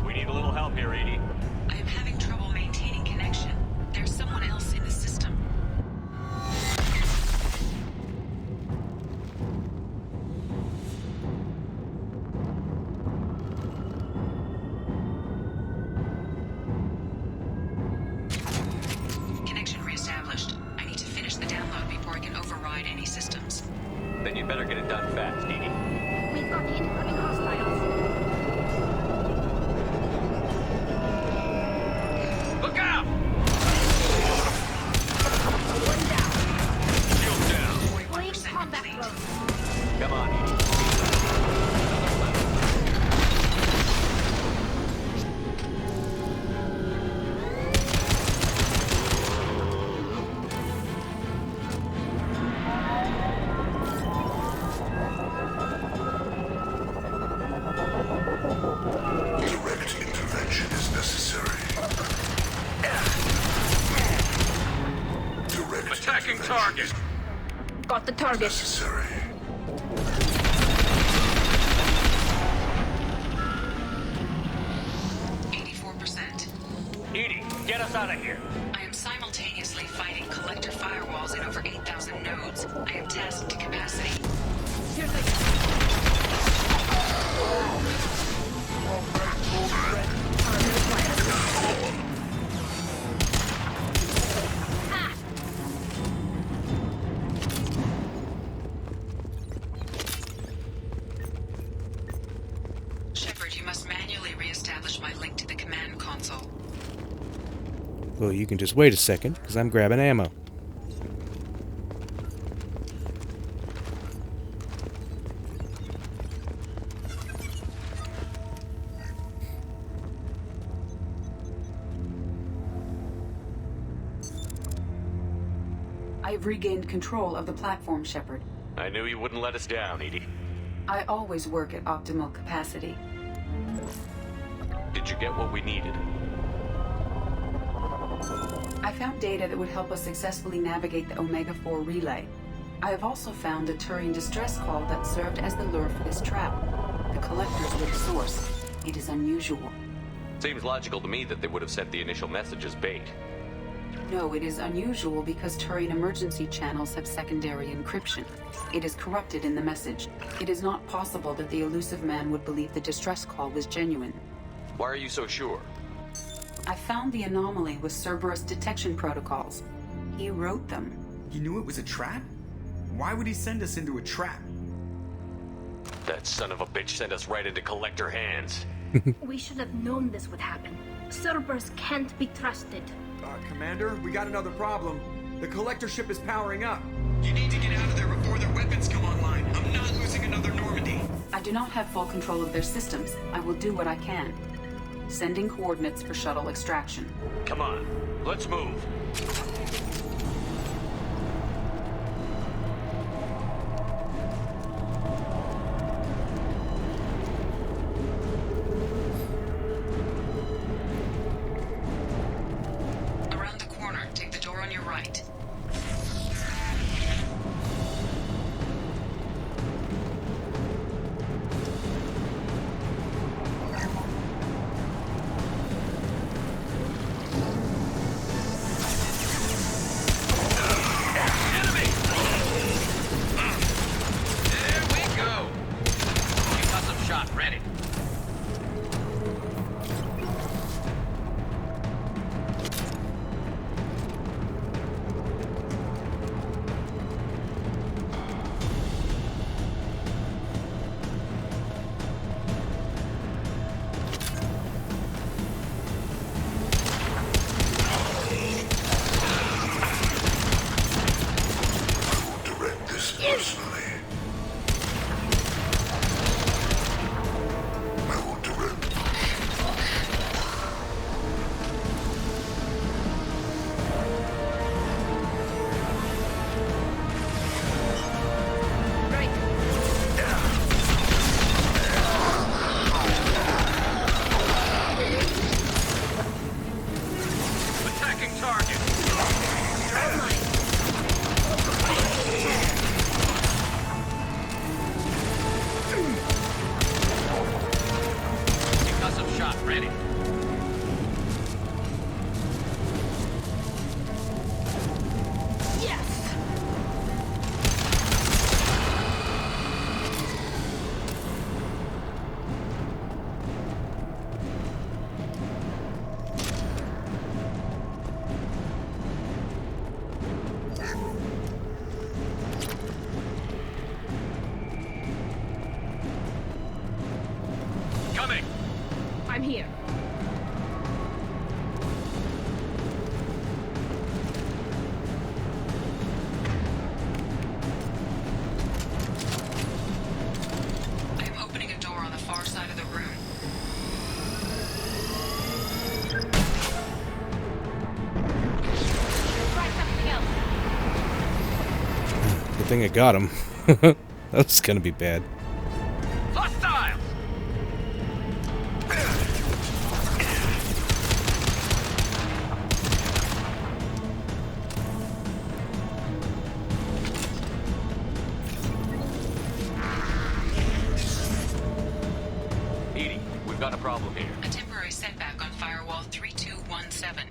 We need a little help here, Edie. I am having trouble maintaining connection. There's someone else in the system. Connection reestablished. I need to finish the download before I can override any systems. Then you'd better get it done fast, Edie. We've got incoming hostiles. Look out! One down. Shield down. Wave combat close. Come on, Edie. Direct intervention is necessary. Direct Attacking target. Got the target. necessary. Edie, get us out of here. I am simultaneously fighting collector firewalls in over 8,000 nodes. I am tasked to capacity. Here's the... Shepard, you must manually reestablish my link to the command console. Well, you can just wait a second, because I'm grabbing ammo. I've regained control of the platform, Shepard. I knew you wouldn't let us down, Edie. I always work at optimal capacity. Did you get what we needed? I found data that would help us successfully navigate the Omega-4 relay. I have also found a Turian distress call that served as the lure for this trap. The Collectors were the source. It is unusual. Seems logical to me that they would have sent the initial message as bait. No, it is unusual because Turian emergency channels have secondary encryption. It is corrupted in the message. It is not possible that the elusive man would believe the distress call was genuine. Why are you so sure? I found the anomaly with Cerberus detection protocols. He wrote them. He knew it was a trap? Why would he send us into a trap? That son of a bitch sent us right into Collector hands. We should have known this would happen. Cerberus can't be trusted. Commander, we got another problem. The Collector ship is powering up. You need to get out of there before their weapons come online. I'm not losing another Normandy. I do not have full control of their systems. I will do what I can. Sending coordinates for shuttle extraction. Come on, let's move. Around the corner, take the door on your right. thing I got him. That was gonna be bad. Hostile! Edie, we've got a problem here. A temporary setback on Firewall 3217.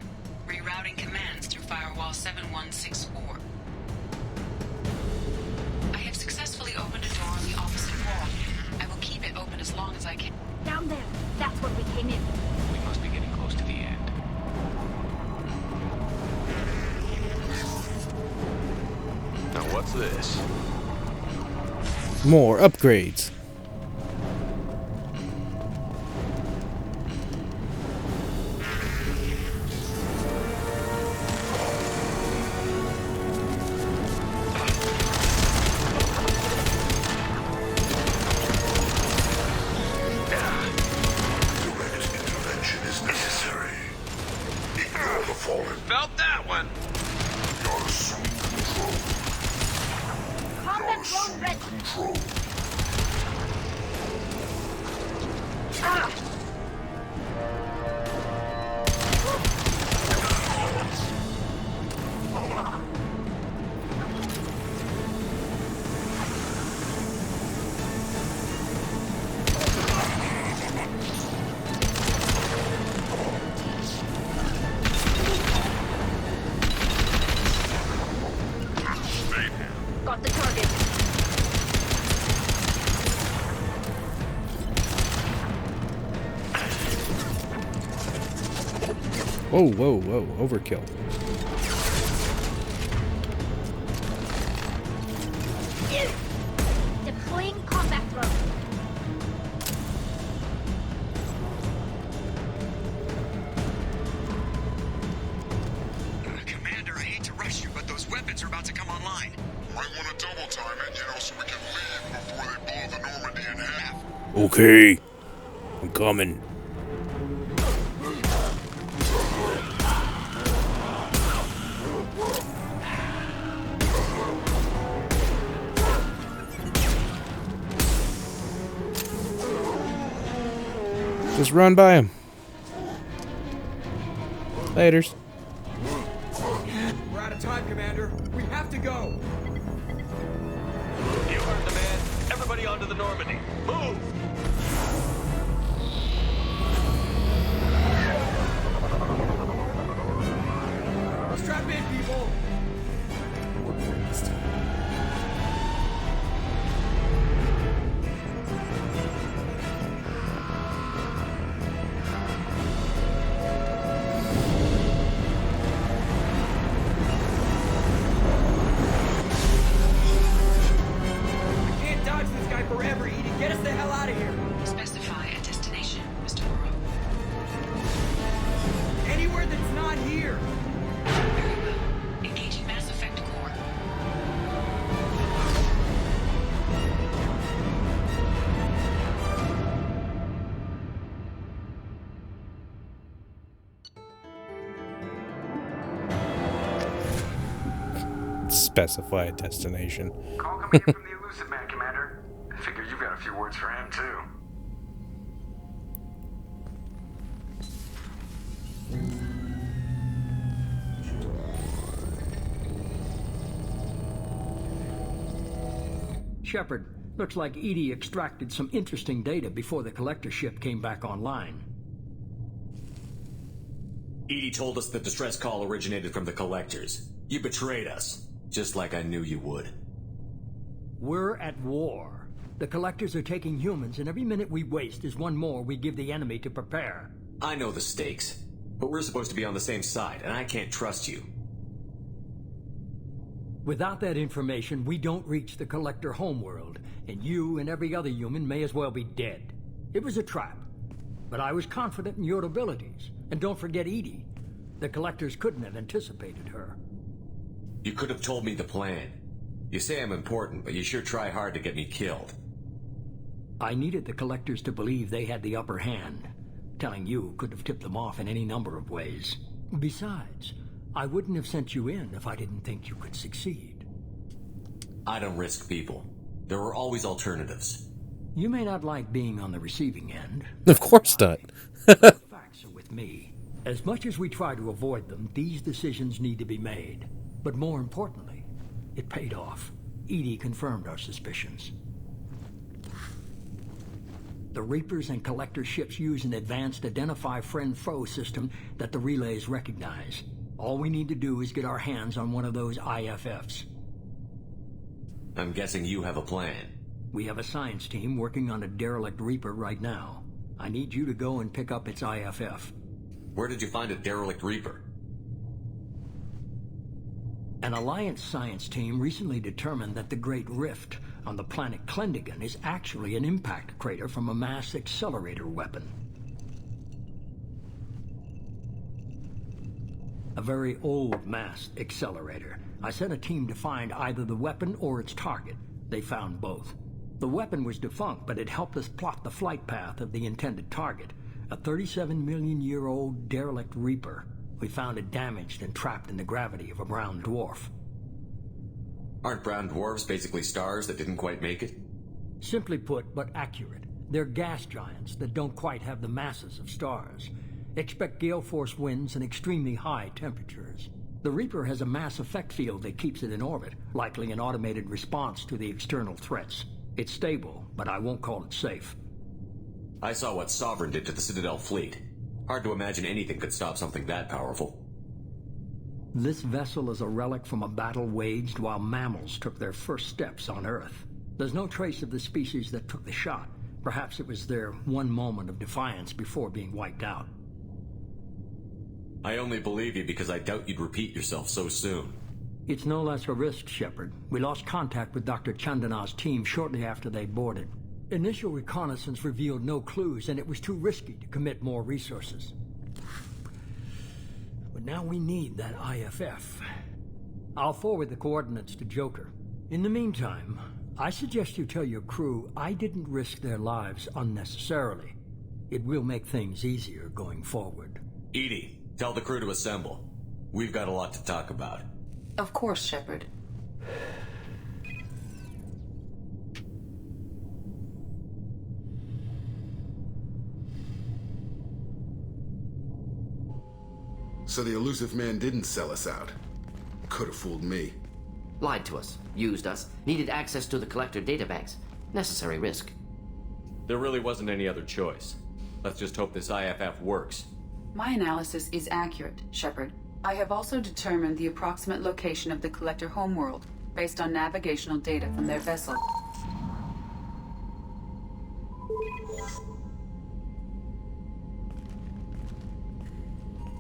Rerouting commands through Firewall 7164. I have successfully opened a door on the opposite wall. I will keep it open as long as I can. Down there. That's where we came in. We must be getting close to the end. Now what's this? More upgrades. Intervention is necessary. Ignore the fallen. Felt that one! You're assuming control. Combat drone ready. Control. Ah! Got the target. Whoa, whoa, whoa. Overkill. Deploying combat drone. Commander, I hate to rush you, but those weapons are about to come online. Might want to double time it, so we can leave before they blow the Normandy in half. Okay. I'm coming. Just run by him. Laters. We're out of time, Commander. We have to go. You heard the man. Everybody onto the Normandy. Move! Strap in, people. We can't dodge this guy forever, Edie. Get us the hell out of here. Specify a destination, Mr. Morrow. Anywhere that's not here. Very well. Engaging Mass Effect core. Specify a destination. Call coming in from the Elusive Man, Commander. I figure you've got a few words for him, too. Shepard, looks like Edie extracted some interesting data before the collector ship came back online. Edie told us the distress call originated from the collectors. You betrayed us, just like I knew you would. We're at war. The collectors are taking humans, and every minute we waste is one more we give the enemy to prepare. I know the stakes, but we're supposed to be on the same side, and I can't trust you. Without that information, we don't reach the collector homeworld, and you and every other human may as well be dead. It was a trap, but I was confident in your abilities. And don't forget Edie. The collectors couldn't have anticipated her. You could have told me the plan. You say I'm important, but you sure try hard to get me killed. I needed the collectors to believe they had the upper hand. Telling you could have tipped them off in any number of ways. Besides, I wouldn't have sent you in if I didn't think you could succeed. I don't risk people. There are always alternatives. You may not like being on the receiving end. Of course not. The facts are with me. As much as we try to avoid them, these decisions need to be made. But more importantly, it paid off. Edie confirmed our suspicions. The Reapers and Collector ships use an advanced identify friend-foe system that the relays recognize. All we need to do is get our hands on one of those IFFs. I'm guessing you have a plan. We have a science team working on a derelict Reaper right now. I need you to go and pick up its IFF. Where did you find a derelict Reaper? An Alliance science team recently determined that the Great Rift on the planet Klendigan is actually an impact crater from a mass accelerator weapon. A very old mass accelerator. I sent a team to find either the weapon or its target. They found both. The weapon was defunct, but it helped us plot the flight path of the intended target, a 37-million-year-old derelict Reaper. We found it damaged and trapped in the gravity of a brown dwarf. Aren't brown dwarfs basically stars that didn't quite make it? Simply put, but accurate. They're gas giants that don't quite have the masses of stars. Expect gale force winds and extremely high temperatures. The Reaper has a mass effect field that keeps it in orbit, likely an automated response to the external threats. It's stable, but I won't call it safe. I saw what Sovereign did to the Citadel fleet. Hard to imagine anything could stop something that powerful. This vessel is a relic from a battle waged while mammals took their first steps on Earth. There's no trace of the species that took the shot. Perhaps it was their one moment of defiance before being wiped out. I only believe you because I doubt you'd repeat yourself so soon. It's no less a risk, Shepard. We lost contact with Dr. Chandana's team shortly after they boarded. Initial reconnaissance revealed no clues, and it was too risky to commit more resources. But now we need that IFF. I'll forward the coordinates to Joker. In the meantime, I suggest you tell your crew I didn't risk their lives unnecessarily. It will make things easier going forward. Edie, tell the crew to assemble. We've got a lot to talk about. Of course, Shepard. So the elusive man didn't sell us out. Could have fooled me. Lied to us, used us, needed access to the Collector databanks. Necessary risk. There really wasn't any other choice. Let's just hope this IFF works. My analysis is accurate, Shepard. I have also determined the approximate location of the Collector homeworld, based on navigational data from their vessel.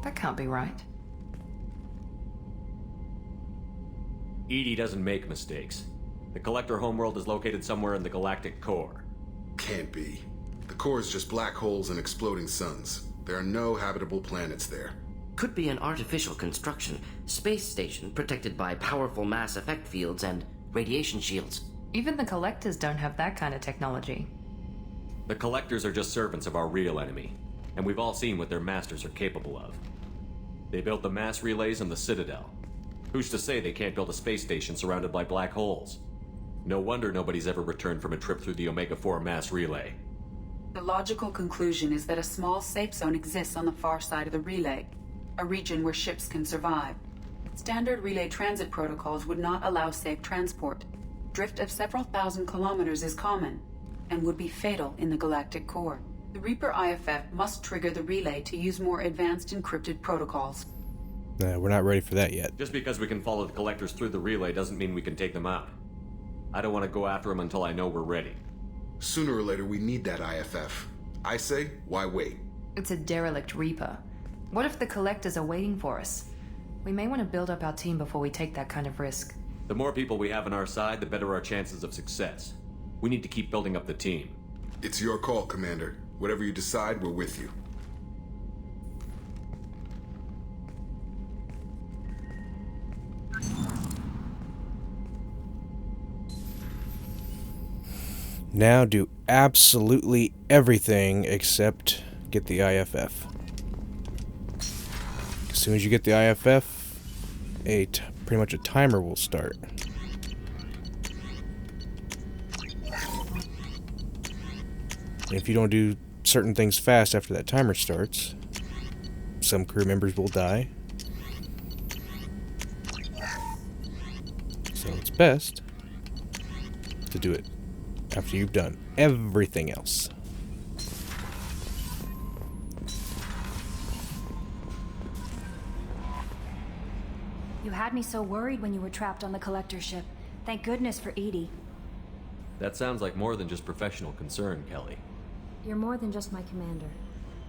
That can't be right. Edie doesn't make mistakes. The Collector homeworld is located somewhere in the galactic core. Can't be. The core is just black holes and exploding suns. There are no habitable planets there. Could be an artificial construction, space station protected by powerful mass effect fields and radiation shields. Even the Collectors don't have that kind of technology. The Collectors are just servants of our real enemy, and we've all seen what their masters are capable of. They built the mass relays and the Citadel. Who's to say they can't build a space station surrounded by black holes? No wonder nobody's ever returned from a trip through the Omega-4 mass relay. The logical conclusion is that a small safe zone exists on the far side of the relay, a region where ships can survive. Standard relay transit protocols would not allow safe transport. Drift of several thousand kilometers is common, and would be fatal in the galactic core. The Reaper IFF must trigger the relay to use more advanced encrypted protocols. We're not ready for that yet. Just because we can follow the Collectors through the relay doesn't mean we can take them out. I don't want to go after them until I know we're ready. Sooner or later, we need that IFF. I say, why wait? It's a derelict Reaper. What if the Collectors are waiting for us? We may want to build up our team before we take that kind of risk. The more people we have on our side, the better our chances of success. We need to keep building up the team. It's your call, Commander. Whatever you decide, we're with you. Now do absolutely everything except get the IFF. As soon as you get the IFF, pretty much a timer will start. If you don't do certain things fast after that timer starts, some crew members will die. So it's best to do it after you've done everything else. You had me so worried when you were trapped on the collector ship. Thank goodness for Edie. That sounds like more than just professional concern, Kelly. You're more than just my commander.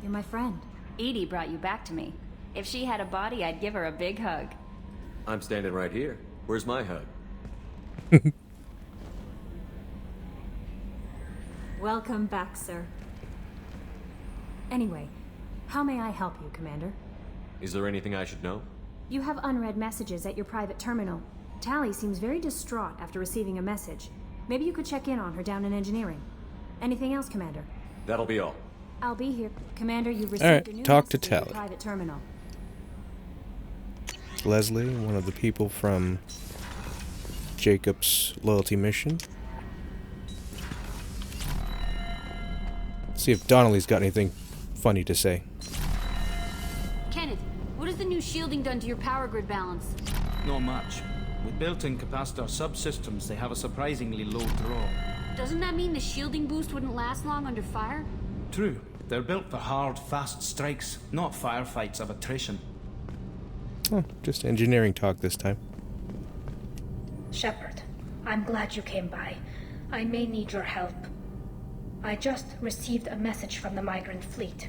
You're my friend. Edie brought you back to me. If she had a body, I'd give her a big hug. I'm standing right here. Where's my hug? Welcome back, sir. Anyway, how may I help you, Commander? Is there anything I should know? You have unread messages at your private terminal. Tally seems very distraught after receiving a message. Maybe you could check in on her down in engineering. Anything else, Commander? That'll be all. I'll be here. Commander, you've received Alright, a new talk to message at your Tally. private terminal. Leslie, one of the people from Jacob's loyalty mission. See if Donnelly's got anything funny to say. Kenneth, what has the new shielding done to your power grid balance? Not much. With built-in capacitor subsystems, they have a surprisingly low draw. Doesn't that mean the shielding boost wouldn't last long under fire? True. They're built for hard, fast strikes, not firefights of attrition. Oh, just engineering talk this time. Shepard, I'm glad you came by. I may need your help. I just received a message from the migrant fleet.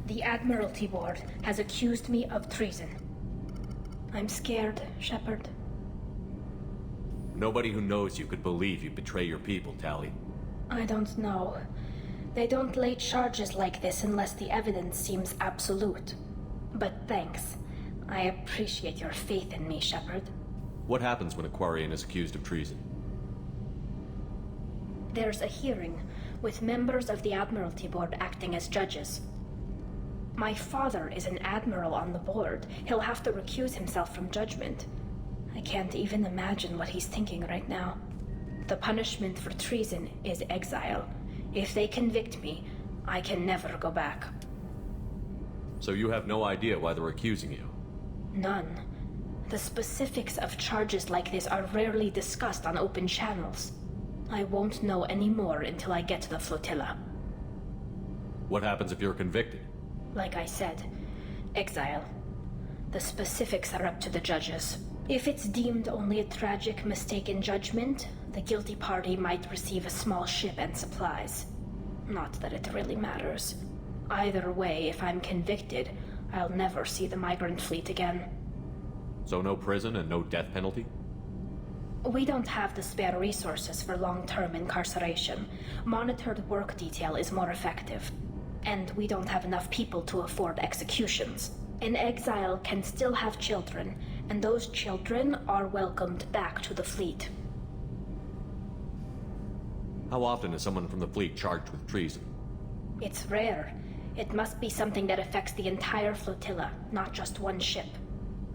The Admiralty Board has accused me of treason. I'm scared, Shepard. Nobody who knows you could believe you betray your people, Tally. I don't know. They don't lay charges like this unless the evidence seems absolute. But thanks. I appreciate your faith in me, Shepard. What happens when a Quarian is accused of treason? There's a hearing, with members of the Admiralty Board acting as judges. My father is an admiral on the board. He'll have to recuse himself from judgment. I can't even imagine what he's thinking right now. The punishment for treason is exile. If they convict me, I can never go back. So you have no idea why they're accusing you? None. The specifics of charges like this are rarely discussed on open channels. I won't know any more until I get to the flotilla. What happens if you're convicted? Like I said, exile. The specifics are up to the judges. If it's deemed only a tragic mistake in judgment, the guilty party might receive a small ship and supplies. Not that it really matters. Either way, if I'm convicted, I'll never see the migrant fleet again. So no prison and no death penalty? We don't have the spare resources for long-term incarceration. Monitored work detail is more effective. And we don't have enough people to afford executions. An exile can still have children, and those children are welcomed back to the fleet. How often is someone from the fleet charged with treason? It's rare. It must be something that affects the entire flotilla, not just one ship.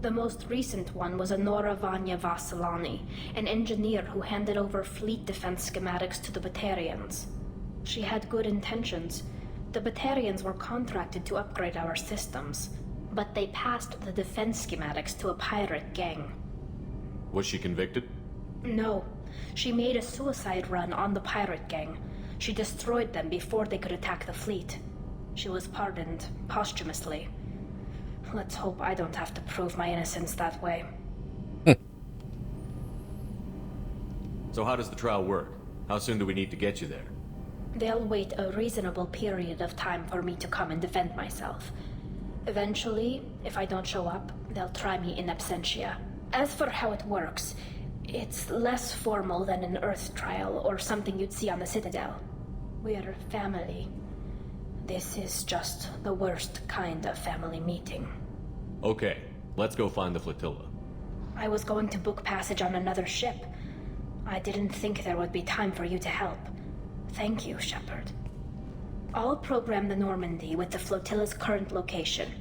The most recent one was Honora Vanya Vasilani, an engineer who handed over fleet defense schematics to the Batarians. She had good intentions. The Batarians were contracted to upgrade our systems, but they passed the defense schematics to a pirate gang. Was she convicted? No. She made a suicide run on the pirate gang. She destroyed them before they could attack the fleet. She was pardoned posthumously. Let's hope I don't have to prove my innocence that way. So how does the trial work? How soon do we need to get you there? They'll wait a reasonable period of time for me to come and defend myself. Eventually, if I don't show up, they'll try me in absentia. As for how it works, it's less formal than an Earth trial or something you'd see on the Citadel. We're family. This is just the worst kind of family meeting. Okay, let's go find the flotilla. I was going to book passage on another ship. I didn't think there would be time for you to help. Thank you, Shepard. I'll program the Normandy with the flotilla's current location.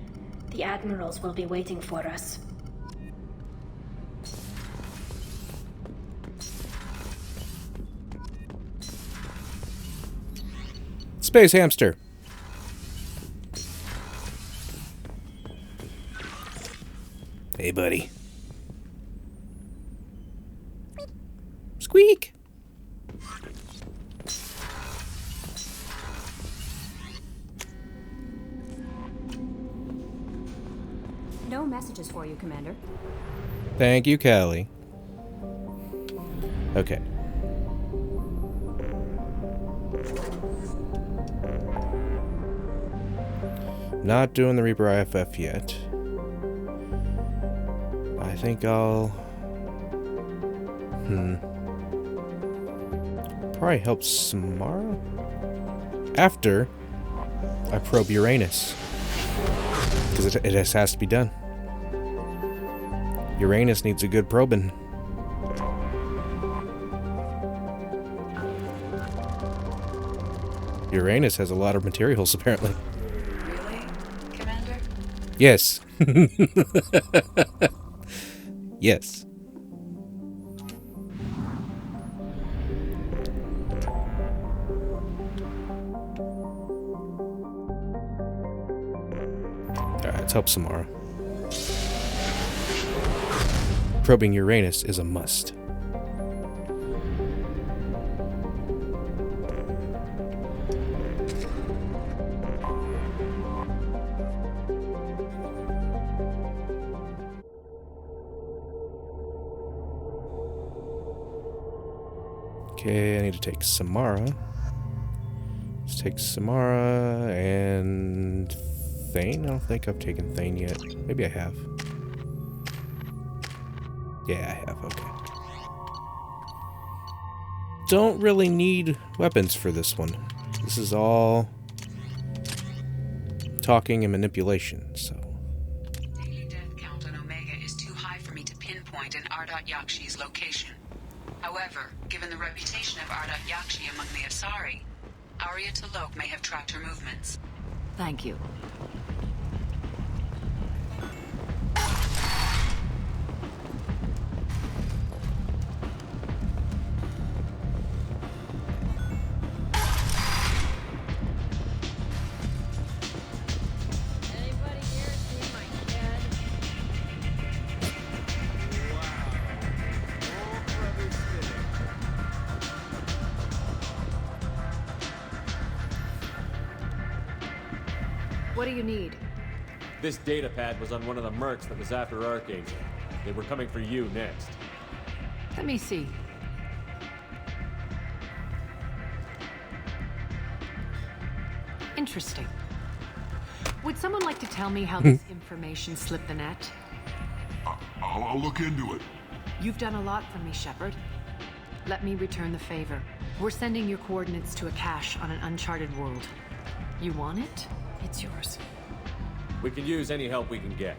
The admirals will be waiting for us. Space hamster. Hey, buddy. Squeak. No messages for you, Commander. Thank you, Kelly. Okay. Not doing the Reaper IFF yet. I think I'll... Probably help Samara? After I probe Uranus. Because it just has to be done. Uranus needs a good probing. Uranus has a lot of materials, apparently. Really, Commander? Yes. Yes. Alright, let's help Samara. Probing Uranus is a must. Okay, I need to take Samara. Let's take Samara and Thane. I don't think I've taken Thane yet. Maybe I have. Yeah, I have. Okay. Don't really need weapons for this one. This is all talking and manipulation, so. Daily death count on Omega is too high for me to pinpoint an Ardat Yakshi's location. However, given the reputation of Ardat Yakshi among the Asari, Arya T'Loak may have tracked her movements. Thank you. What do you need? This data pad was on one of the mercs that was after Archangel. They were coming for you next. Let me see. Interesting. Would someone like to tell me how this information slipped the net? I'll look into it. You've done a lot for me, Shepard. Let me return the favor. We're sending your coordinates to a cache on an uncharted world. You want it? It's yours. We can use any help we can get.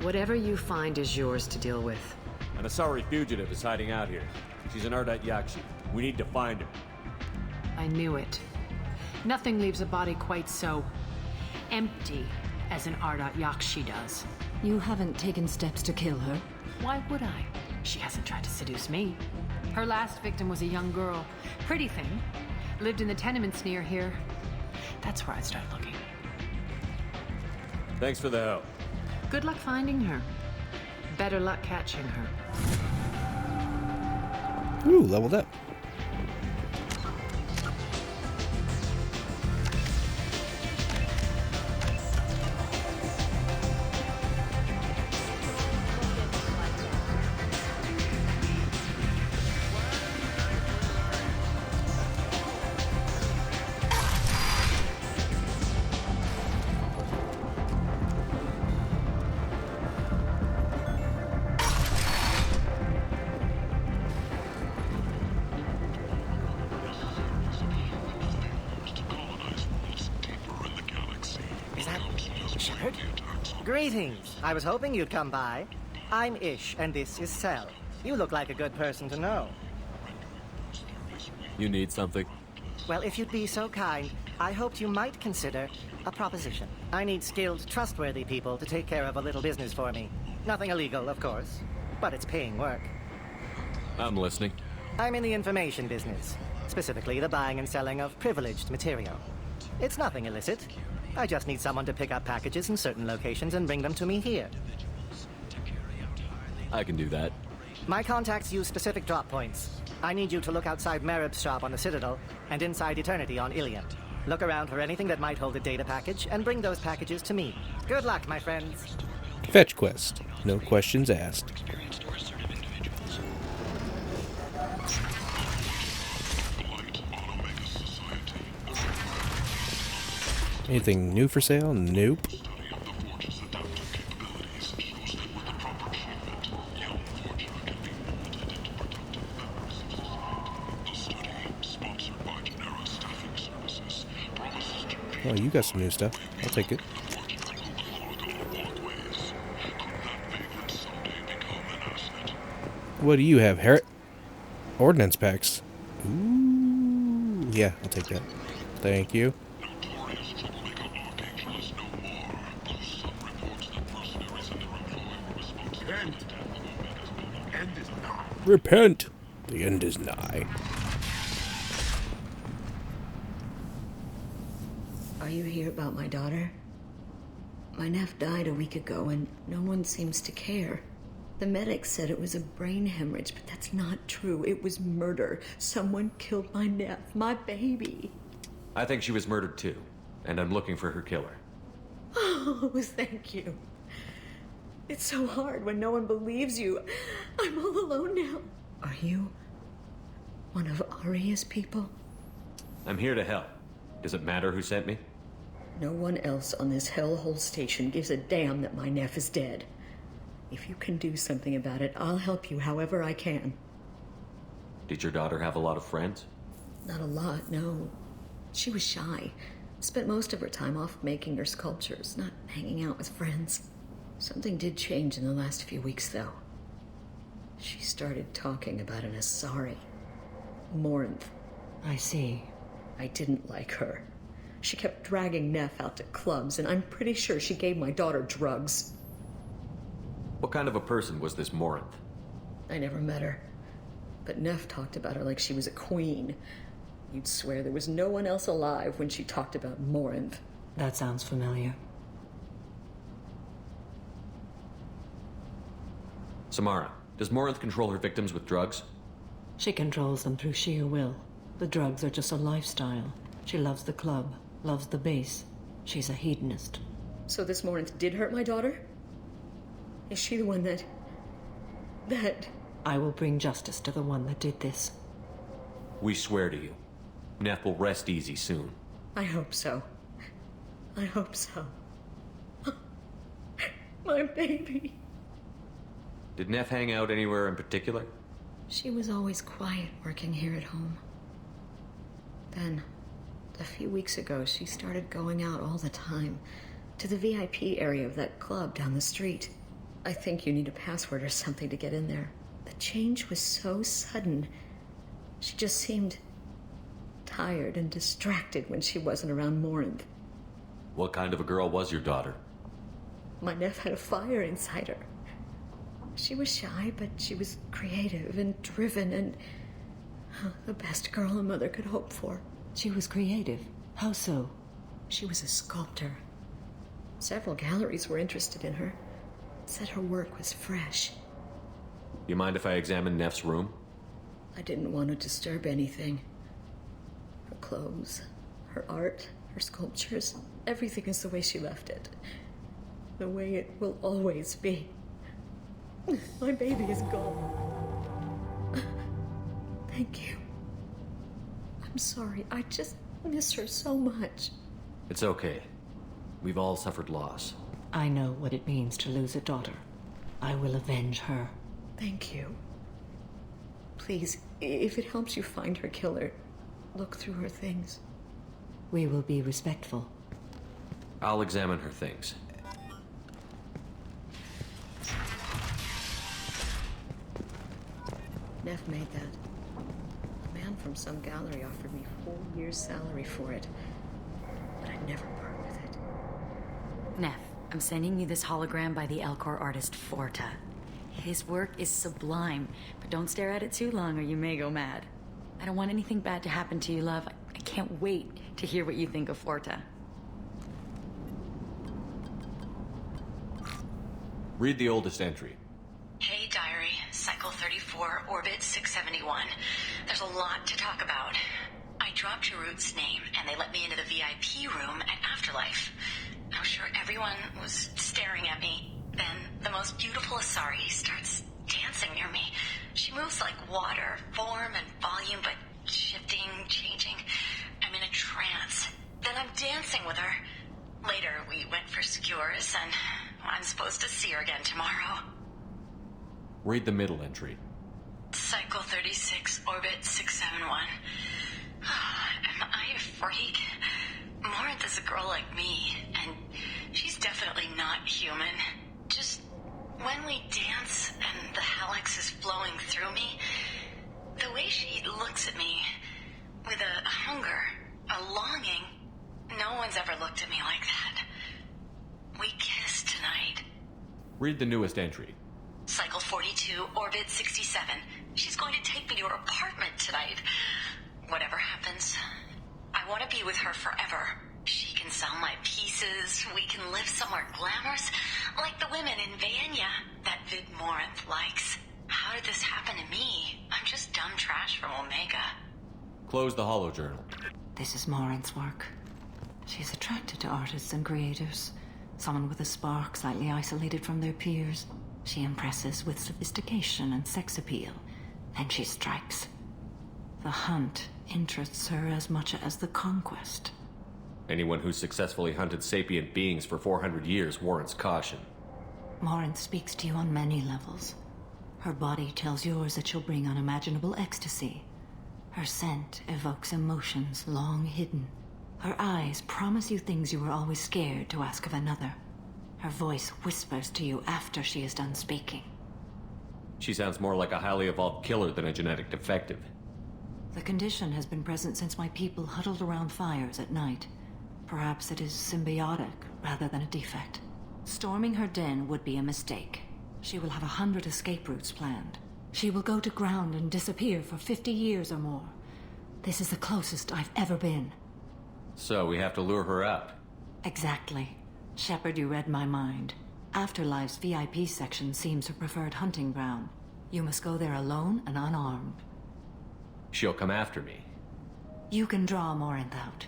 Whatever you find is yours to deal with. An Asari fugitive is hiding out here. She's an Ardat Yakshi. We need to find her. I knew it. Nothing leaves a body quite so empty as an Ardat Yakshi does. You haven't taken steps to kill her? Why would I? She hasn't tried to seduce me. Her last victim was a young girl. Pretty thing. Lived in the tenements near here. That's where I'd start looking. Thanks for the help. Good luck finding her. Better luck catching her. Ooh, leveled up. Greetings. I was hoping you'd come by. I'm Ish, and this is Cell. You look like a good person to know. You need something? Well, if you'd be so kind, I hoped you might consider a proposition. I need skilled, trustworthy people to take care of a little business for me. Nothing illegal, of course, but it's paying work. I'm listening. I'm in the information business, specifically the buying and selling of privileged material. It's nothing illicit. I just need someone to pick up packages in certain locations and bring them to me here. I can do that. My contacts use specific drop points. I need you to look outside Merib's shop on the Citadel and inside Eternity on Ilion. Look around for anything that might hold a data package and bring those packages to me. Good luck, my friends. Fetch quest. No questions asked. Anything new for sale? Nope. Oh, you got some new stuff. I'll take it. What do you have, Harriet? Ordnance packs. Ooh. Yeah, I'll take that. Thank you. Repent! The end is nigh. Are you here about my daughter? My nephew died a week ago and no one seems to care. The medics said it was a brain hemorrhage, but that's not true. It was murder. Someone killed my nephew, my baby. I think she was murdered too, and I'm looking for her killer. Oh, thank you. It's so hard when no one believes you. I'm all alone now. Are you one of Aria's people? I'm here to help. Does it matter who sent me? No one else on this hellhole station gives a damn that my nephew is dead. If you can do something about it, I'll help you however I can. Did your daughter have a lot of friends? Not a lot, no. She was shy. Spent most of her time off making her sculptures, not hanging out with friends. Something did change in the last few weeks, though. She started talking about an Asari. Morinth. I see. I didn't like her. She kept dragging Neff out to clubs, and I'm pretty sure she gave my daughter drugs. What kind of a person was this Morinth? I never met her. But Neff talked about her like she was a queen. You'd swear there was no one else alive when she talked about Morinth. That sounds familiar. Samara, does Morinth control her victims with drugs? She controls them through sheer will. The drugs are just a lifestyle. She loves the club, loves the base. She's a hedonist. So this Morinth did hurt my daughter? Is she the one that... I will bring justice to the one that did this. We swear to you. Neff will rest easy soon. I hope so. I hope so. My baby. Did Neff hang out anywhere in particular? She was always quiet working here at home. Then, a few weeks ago, she started going out all the time to the VIP area of that club down the street. I think you need a password or something to get in there. The change was so sudden. She just seemed tired and distracted when she wasn't around Morinth. What kind of a girl was your daughter? My nephew had a fire inside her. She was shy, but she was creative and driven and the best girl a mother could hope for. She was creative? How so? She was a sculptor. Several galleries were interested in her. Said her work was fresh. You mind if I examine Neff's room? I didn't want to disturb anything. Her clothes, her art, her sculptures, everything is the way she left it. The way it will always be. My baby is gone. Thank you. I'm sorry. I just miss her so much. It's okay. We've all suffered loss. I know what it means to lose a daughter. I will avenge her. Thank you. Please, if it helps you find her killer, look through her things. We will be respectful. I'll examine her things. Neff made that. A man from some gallery offered me 4 years' salary for it. But I'd never part with it. Neff, I'm sending you this hologram by the Elcor artist Forta. His work is sublime, but don't stare at it too long or you may go mad. I don't want anything bad to happen to you, love. I can't wait to hear what you think of Forta. Read the oldest entry. Hey, Diary. Cycle 34, Orbit 671. There's a lot to talk about. I dropped Jarut's name, and they let me into the VIP room at Afterlife. I'm sure everyone was staring at me. Then the most beautiful Asari starts dancing near me. She moves like water, form and volume, but shifting, changing. I'm in a trance. Then I'm dancing with her. Later, we went for skewers, and I'm supposed to see her again tomorrow. Read the middle entry. Cycle 36, Orbit 671. Am I a freak? Morinth is a girl like me, and she's definitely not human. Just when we dance and the Hallex is flowing through me, the way she looks at me with a hunger, a longing, no one's ever looked at me like that. We kissed tonight. Read the newest entry. Cycle 42, Orbit 67. She's going to take me to her apartment tonight. Whatever happens, I want to be with her forever. She can sell my pieces. We can live somewhere glamorous, like the women in Vanya that Vid Morinth likes. How did this happen to me? I'm just dumb trash from Omega. Close the holojournal. This is Morinth's work. She's attracted to artists and creatives. Someone with a spark, slightly isolated from their peers. She impresses with sophistication and sex appeal. Then she strikes. The hunt interests her as much as the conquest. Anyone who's successfully hunted sapient beings for 400 years warrants caution. Morinth speaks to you on many levels. Her body tells yours that she'll bring unimaginable ecstasy. Her scent evokes emotions long hidden. Her eyes promise you things you were always scared to ask of another. Her voice whispers to you after she is done speaking. She sounds more like a highly evolved killer than a genetic defective. The condition has been present since my people huddled around fires at night. Perhaps it is symbiotic rather than a defect. Storming her den would be a mistake. She will have 100 escape routes planned. She will go to ground and disappear for 50 years or more. This is the closest I've ever been. So we have to lure her out. Exactly. Shepard, you read my mind. Afterlife's VIP section seems her preferred hunting ground. You must go there alone and unarmed. She'll come after me. You can draw Morinth out.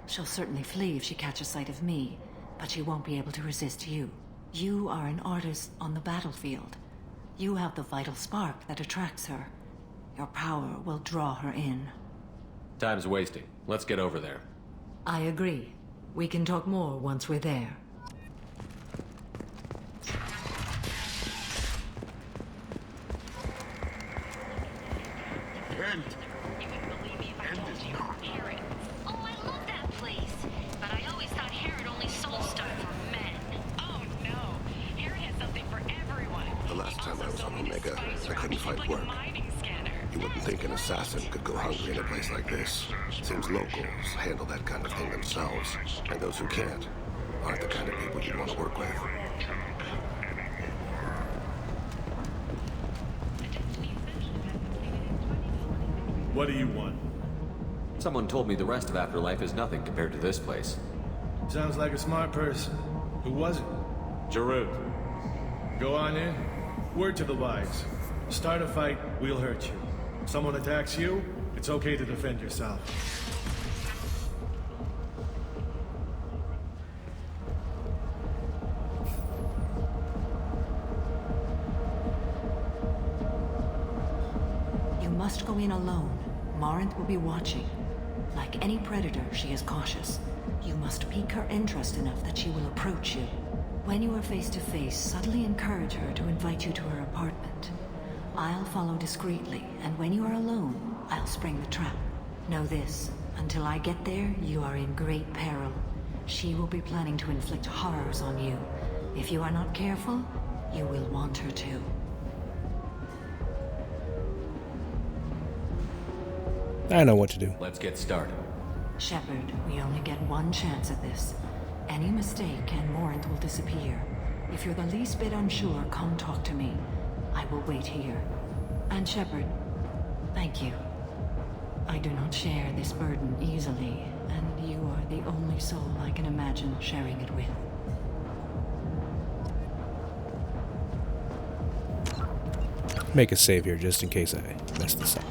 She'll certainly flee if she catches sight of me, but she won't be able to resist you. You are an artist on the battlefield. You have the vital spark that attracts her. Your power will draw her in. Time's wasting. Let's get over there. I agree. We can talk more once we're there. I couldn't find work. You wouldn't think an assassin could go hungry in a place like this. Seems locals handle that kind of thing themselves, and those who can't aren't the kind of people you'd want to work with. What do you want? Someone told me the rest of Afterlife is nothing compared to this place. Sounds like a smart person. Who was it? Jarut. Go on in. Word to the wise. Start a fight, we'll hurt you. If someone attacks you, it's okay to defend yourself. You must go in alone. Morinth will be watching. Like any predator, she is cautious. You must pique her interest enough that she will approach you. When you are face to face, subtly encourage her to invite you to her apartment. I'll follow discreetly, and when you are alone, I'll spring the trap. Know this, until I get there, you are in great peril. She will be planning to inflict horrors on you. If you are not careful, you will want her to. I know what to do. Let's get started. Shepard, we only get one chance at this. Any mistake and Morinth will disappear. If you're the least bit unsure, come talk to me. I will wait here. And Shepard, thank you. I do not share this burden easily, and you are the only soul I can imagine sharing it with. Make a save here just in case I mess this up.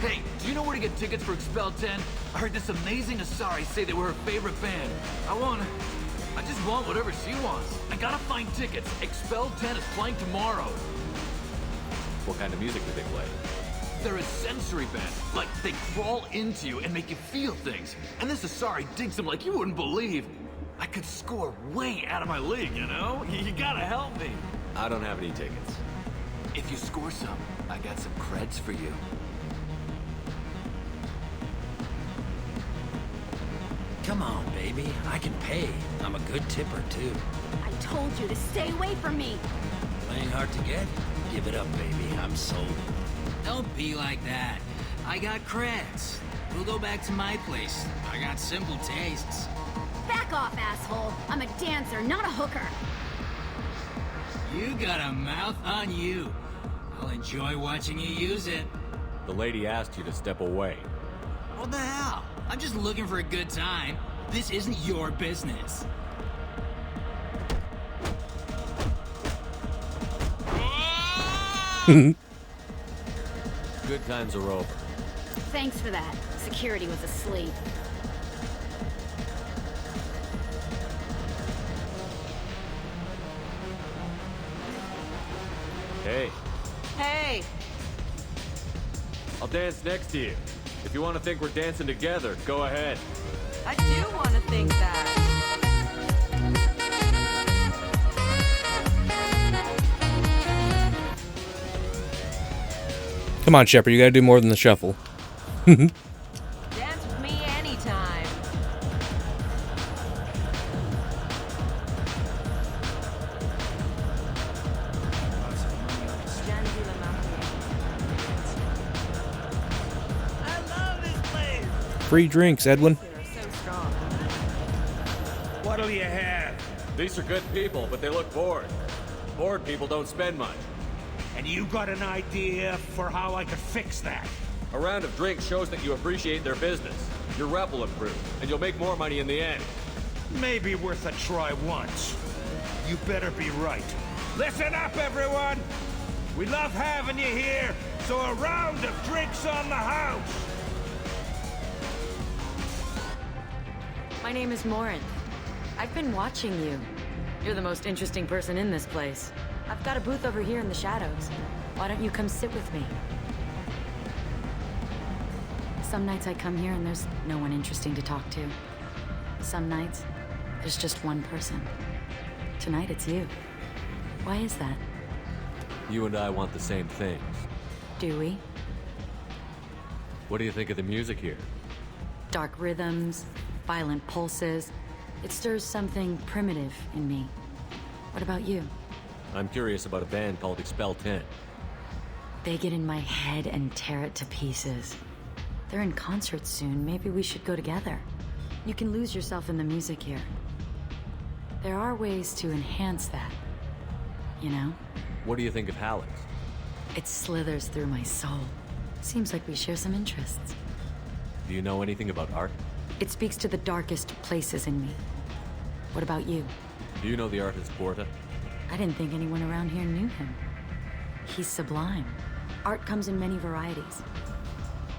Hey, do you know where to get tickets for Expel 10? I heard this amazing Asari say they were her favorite band. I just want whatever she wants. I gotta find tickets. Expel 10 is playing tomorrow. What kind of music do they play? They're a sensory band. Like, they crawl into you and make you feel things. And this Asari digs them like you wouldn't believe. I could score way out of my league, you know? You gotta help me. I don't have any tickets. If you score some, I got some creds for you. Come on, baby. I can pay. I'm a good tipper, too. I told you to stay away from me. Playing hard to get? Give it up, baby. I'm sold. Don't be like that. I got creds. We'll go back to my place. I got simple tastes. Back off, asshole. I'm a dancer, not a hooker. You got a mouth on you. I'll enjoy watching you use it. The lady asked you to step away. What the hell? I'm just looking for a good time. This isn't your business. Good times are over. Thanks for that. Security was asleep. Hey, Hey! I'll dance next to you. If you want to think we're dancing together, go ahead. I do want to think that. Come on, Shepard, you gotta do more than the shuffle. Dance with me anytime. Free drinks, Edwin. What'll you have? These are good people, but they look bored. Bored people don't spend much. And you got an idea for how I could fix that? A round of drinks shows that you appreciate their business. Your rep will improve, and you'll make more money in the end. Maybe worth a try once. You better be right. Listen up, everyone! We love having you here, so a round of drinks on the house! My name is Morin. I've been watching you. You're the most interesting person in this place. I've got a booth over here in the shadows. Why don't you come sit with me? Some nights I come here and there's no one interesting to talk to. Some nights, there's just one person. Tonight it's you. Why is that? You and I want the same things. Do we? What do you think of the music here? Dark rhythms, violent pulses. It stirs something primitive in me. What about you? I'm curious about a band called Expel 10. They get in my head and tear it to pieces. They're in concert soon. Maybe we should go together. You can lose yourself in the music here. There are ways to enhance that. You know? What do you think of Hallex? It slithers through my soul. Seems like we share some interests. Do you know anything about art? It speaks to the darkest places in me. What about you? Do you know the artist Porta? I didn't think anyone around here knew him. He's sublime. Art comes in many varieties.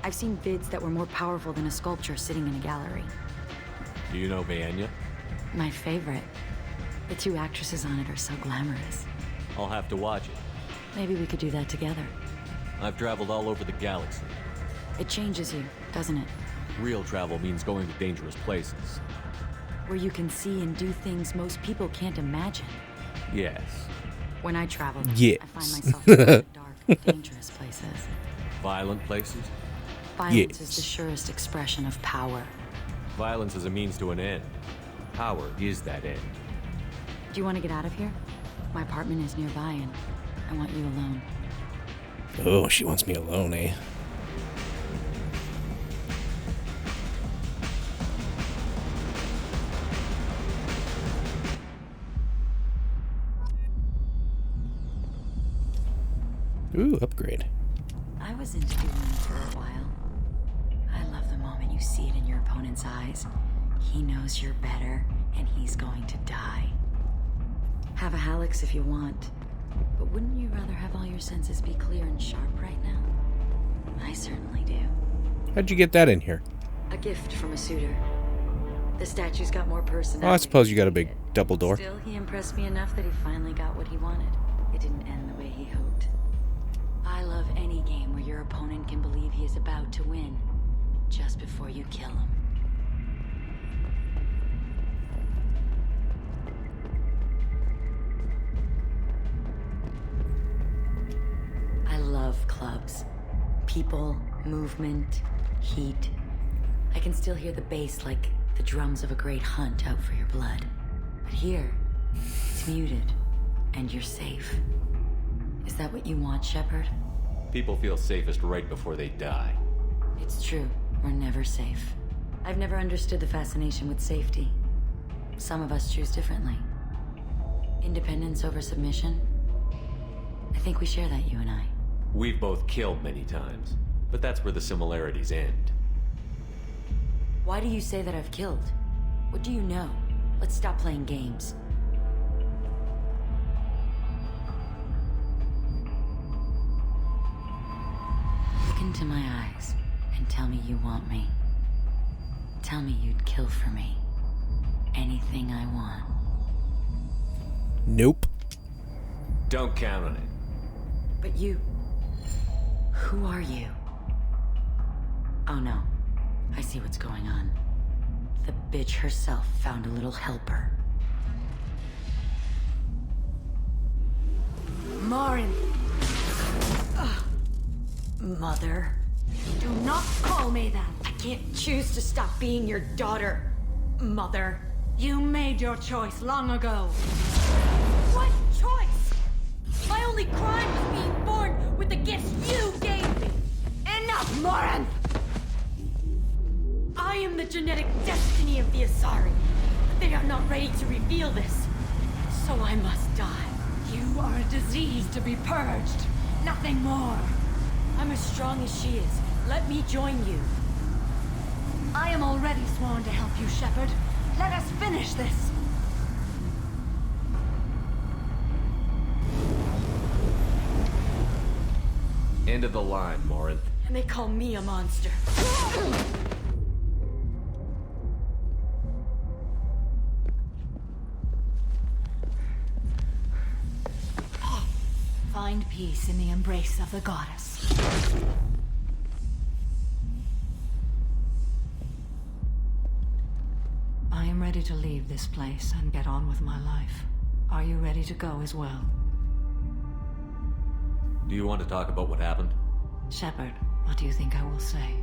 I've seen vids that were more powerful than a sculpture sitting in a gallery. Do you know Vaenya? My favorite. The two actresses on it are so glamorous. I'll have to watch it. Maybe we could do that together. I've traveled all over the galaxy. It changes you, doesn't it? Real travel means going to dangerous places. Where you can see and do things most people can't imagine. Yes. When I travel, yes. I find myself in dark, dangerous places. Violent places? Violence is the surest expression of power. Violence is a means to an end. Power is that end. Do you want to get out of here? My apartment is nearby and I want you alone. Oh, she wants me alone, eh? Ooh, upgrade. I was into doing for a while. I love the moment you see it in your opponent's eyes. He knows you're better, and he's going to die. Have a Halix if you want, but wouldn't you rather have all your senses be clear and sharp right now? I certainly do. How'd you get that in here? A gift from a suitor. The statue's got more personality. Well, I suppose you got a big double door. Still, he impressed me enough that he finally got what he wanted. It didn't end the way he hoped. I love any game where your opponent can believe he is about to win, just before you kill him. I love clubs. People, movement, heat. I can still hear the bass like the drums of a great hunt out for your blood. But here, it's muted, and you're safe. Is that what you want, Shepard? People feel safest right before they die. It's true. We're never safe. I've never understood the fascination with safety. Some of us choose differently. Independence over submission? I think we share that, you and I. We've both killed many times, but that's where the similarities end. Why do you say that I've killed? What do you know? Let's stop playing games. Look into my eyes and tell me you want me. Tell me you'd kill for me. Anything I want. Nope. Don't count on it. But you... Who are you? Oh no. I see what's going on. The bitch herself found a little helper. Marin! Mother. Do not call me that. I can't choose to stop being your daughter, Mother. You made your choice long ago. What choice? My only crime was being born with the gifts you gave me. Enough, Morin! I am the genetic destiny of the Asari. But they are not ready to reveal this. So I must die. You are a disease to be purged. Nothing more. I'm as strong as she is. Let me join you. I am already sworn to help you, Shepard. Let us finish this. End of the line, Morin. And they call me a monster. Find peace in the embrace of the goddess. I am ready to leave this place and get on with my life. Are you ready to go as well? Do you want to talk about what happened? Shepard, what do you think I will say?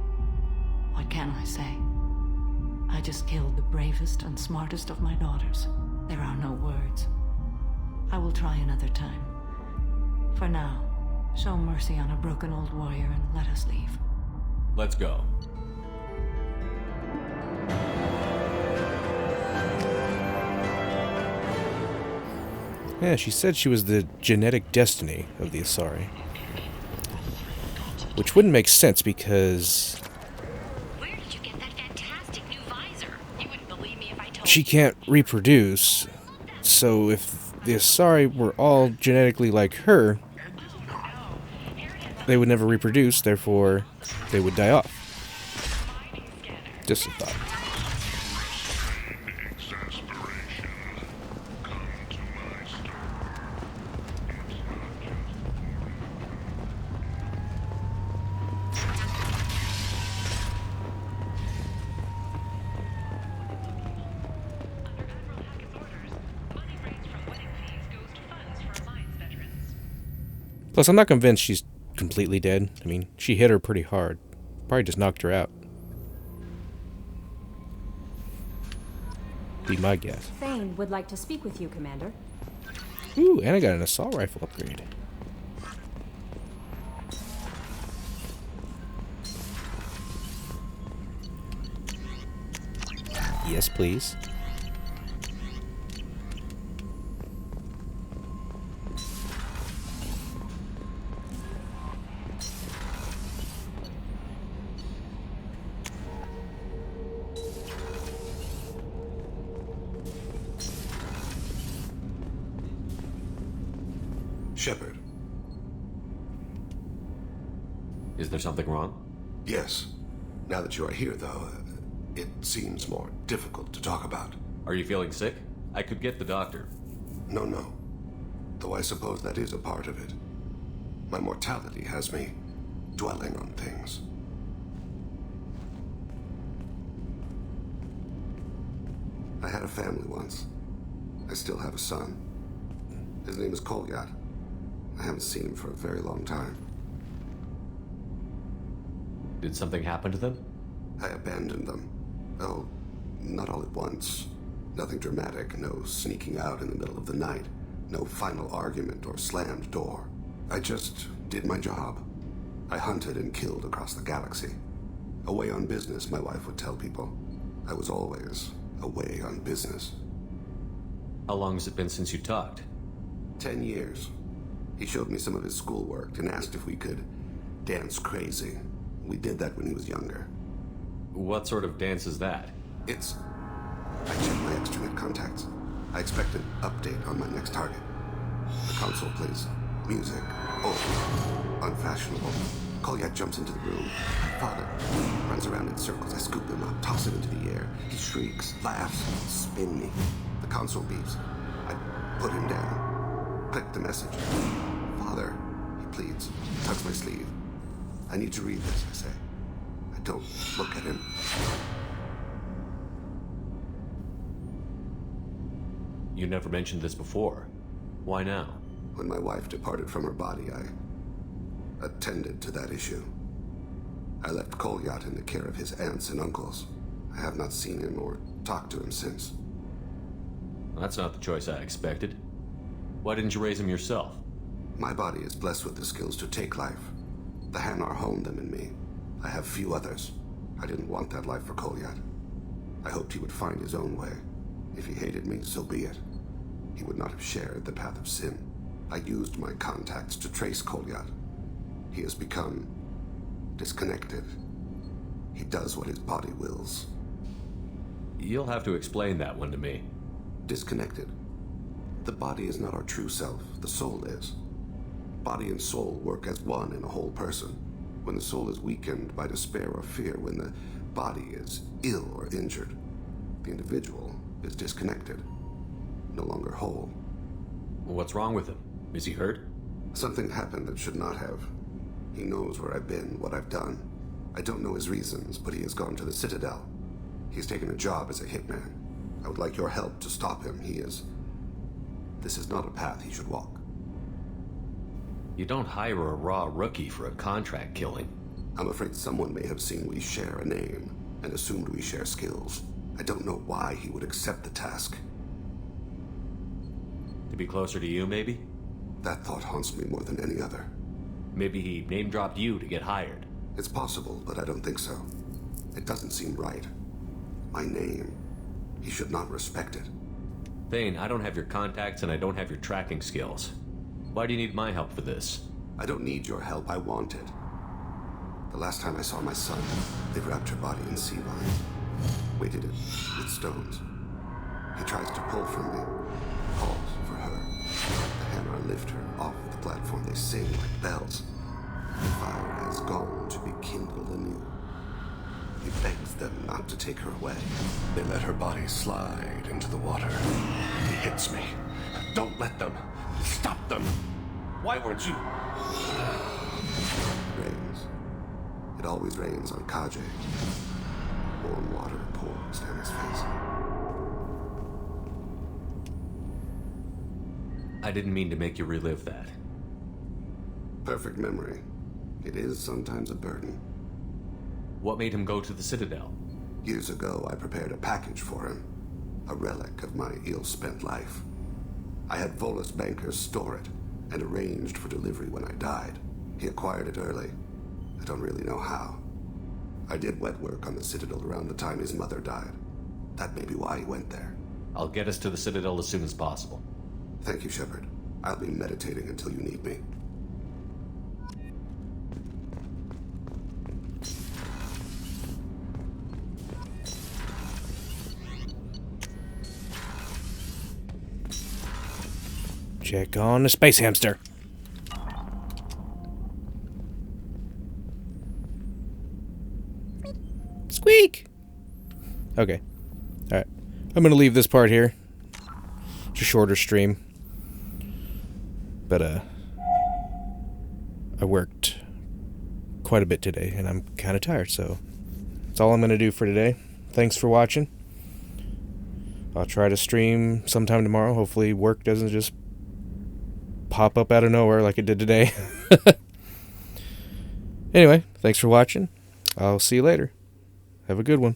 What can I say? I just killed the bravest and smartest of my daughters. There are no words. I will try another time. For now, show mercy on a broken old warrior and let us leave. Let's go. Yeah, she said she was the genetic destiny of the Asari. Which wouldn't make sense because... Where did you get that fantastic new visor? You wouldn't believe me if I told she can't reproduce. So if the Asari were all genetically like her, they would never reproduce, therefore they would die off. Just a thought. Plus, I'm not convinced she's completely dead. I mean, she hit her pretty hard. Probably just knocked her out. Be my guess. Thane would like to speak with you, Commander. Ooh, and I got an assault rifle upgrade. Yes, please. Shepard. Is there something wrong? Yes. Now that you are here, though, it seems more difficult to talk about. Are you feeling sick? I could get the doctor. No. Though I suppose that is a part of it. My mortality has me dwelling on things. I had a family once. I still have a son. His name is Kolyat. I haven't seen him for a very long time. Did something happen to them? I abandoned them. Oh, not all at once. Nothing dramatic, no sneaking out in the middle of the night, no final argument or slammed door. I just did my job. I hunted and killed across the galaxy. Away on business, my wife would tell people. I was always away on business. How long has it been since you talked? 10 years. He showed me some of his schoolwork and asked if we could dance crazy. We did that when he was younger. What sort of dance is that? I checked my extranet contacts. I expect an update on my next target. The console plays music. Old. Unfashionable. Kolyat jumps into the room. My father runs around in circles. I scoop him up, toss him into the air. He shrieks, laughs, spin me. The console beeps. I put him down. Click the message. Father, he pleads. Tugs my sleeve. I need to read this, I say. I don't look at him. You never mentioned this before. Why now? When my wife departed from her body, I attended to that issue. I left Kolyat in the care of his aunts and uncles. I have not seen him or talked to him since. That's not the choice I expected. Why didn't you raise him yourself? My body is blessed with the skills to take life. The Hanar honed them in me. I have few others. I didn't want that life for Kolyat. I hoped he would find his own way. If he hated me, so be it. He would not have shared the path of sin. I used my contacts to trace Kolyat. He has become disconnected. He does what his body wills. You'll have to explain that one to me. Disconnected. The body is not our true self. The soul is. Body and soul work as one in a whole person. When the soul is weakened by despair or fear, when the body is ill or injured, the individual is disconnected, no longer whole. What's wrong with him? Is he hurt? Something happened that should not have. He knows where I've been, what I've done. I don't know his reasons, but he has gone to the Citadel. He's taken a job as a hitman. I would like your help to stop him. This is not a path he should walk. You don't hire a raw rookie for a contract killing. I'm afraid someone may have seen we share a name and assumed we share skills. I don't know why he would accept the task. To be closer to you, maybe? That thought haunts me more than any other. Maybe he name-dropped you to get hired. It's possible, but I don't think so. It doesn't seem right. My name. He should not respect it. Thane, I don't have your contacts and I don't have your tracking skills. Why do you need my help for this? I don't need your help. I want it. The last time I saw my son, they wrapped her body in sea vines, weighted it with stones. He tries to pull from me, calls for her. The Hanar lift her off the platform. They sing like bells. The fire has gone to be kindled anew. He begs them not to take her away. They let her body slide into the water. He hits me. Don't let them. Stop them. Why weren't you? Rains. It always rains on Kaje. Warm water pours down his face. I didn't mean to make you relive that. Perfect memory. It is sometimes a burden. What made him go to the Citadel? Years ago, I prepared a package for him. A relic of my ill-spent life. I had Volus bankers store it and arranged for delivery when I died. He acquired it early. I don't really know how. I did wet work on the Citadel around the time his mother died. That may be why he went there. I'll get us to the Citadel as soon as possible. Thank you, Shepard. I'll be meditating until you need me. Check on the space hamster. Okay. Alright. I'm going to leave this part here. It's a shorter stream. But, I worked quite a bit today, and I'm kind of tired, so that's all I'm going to do for today. Thanks for watching. I'll try to stream sometime tomorrow. Hopefully work doesn't just pop up out of nowhere like it did today. Anyway, thanks for watching. I'll see you later. Have a good one.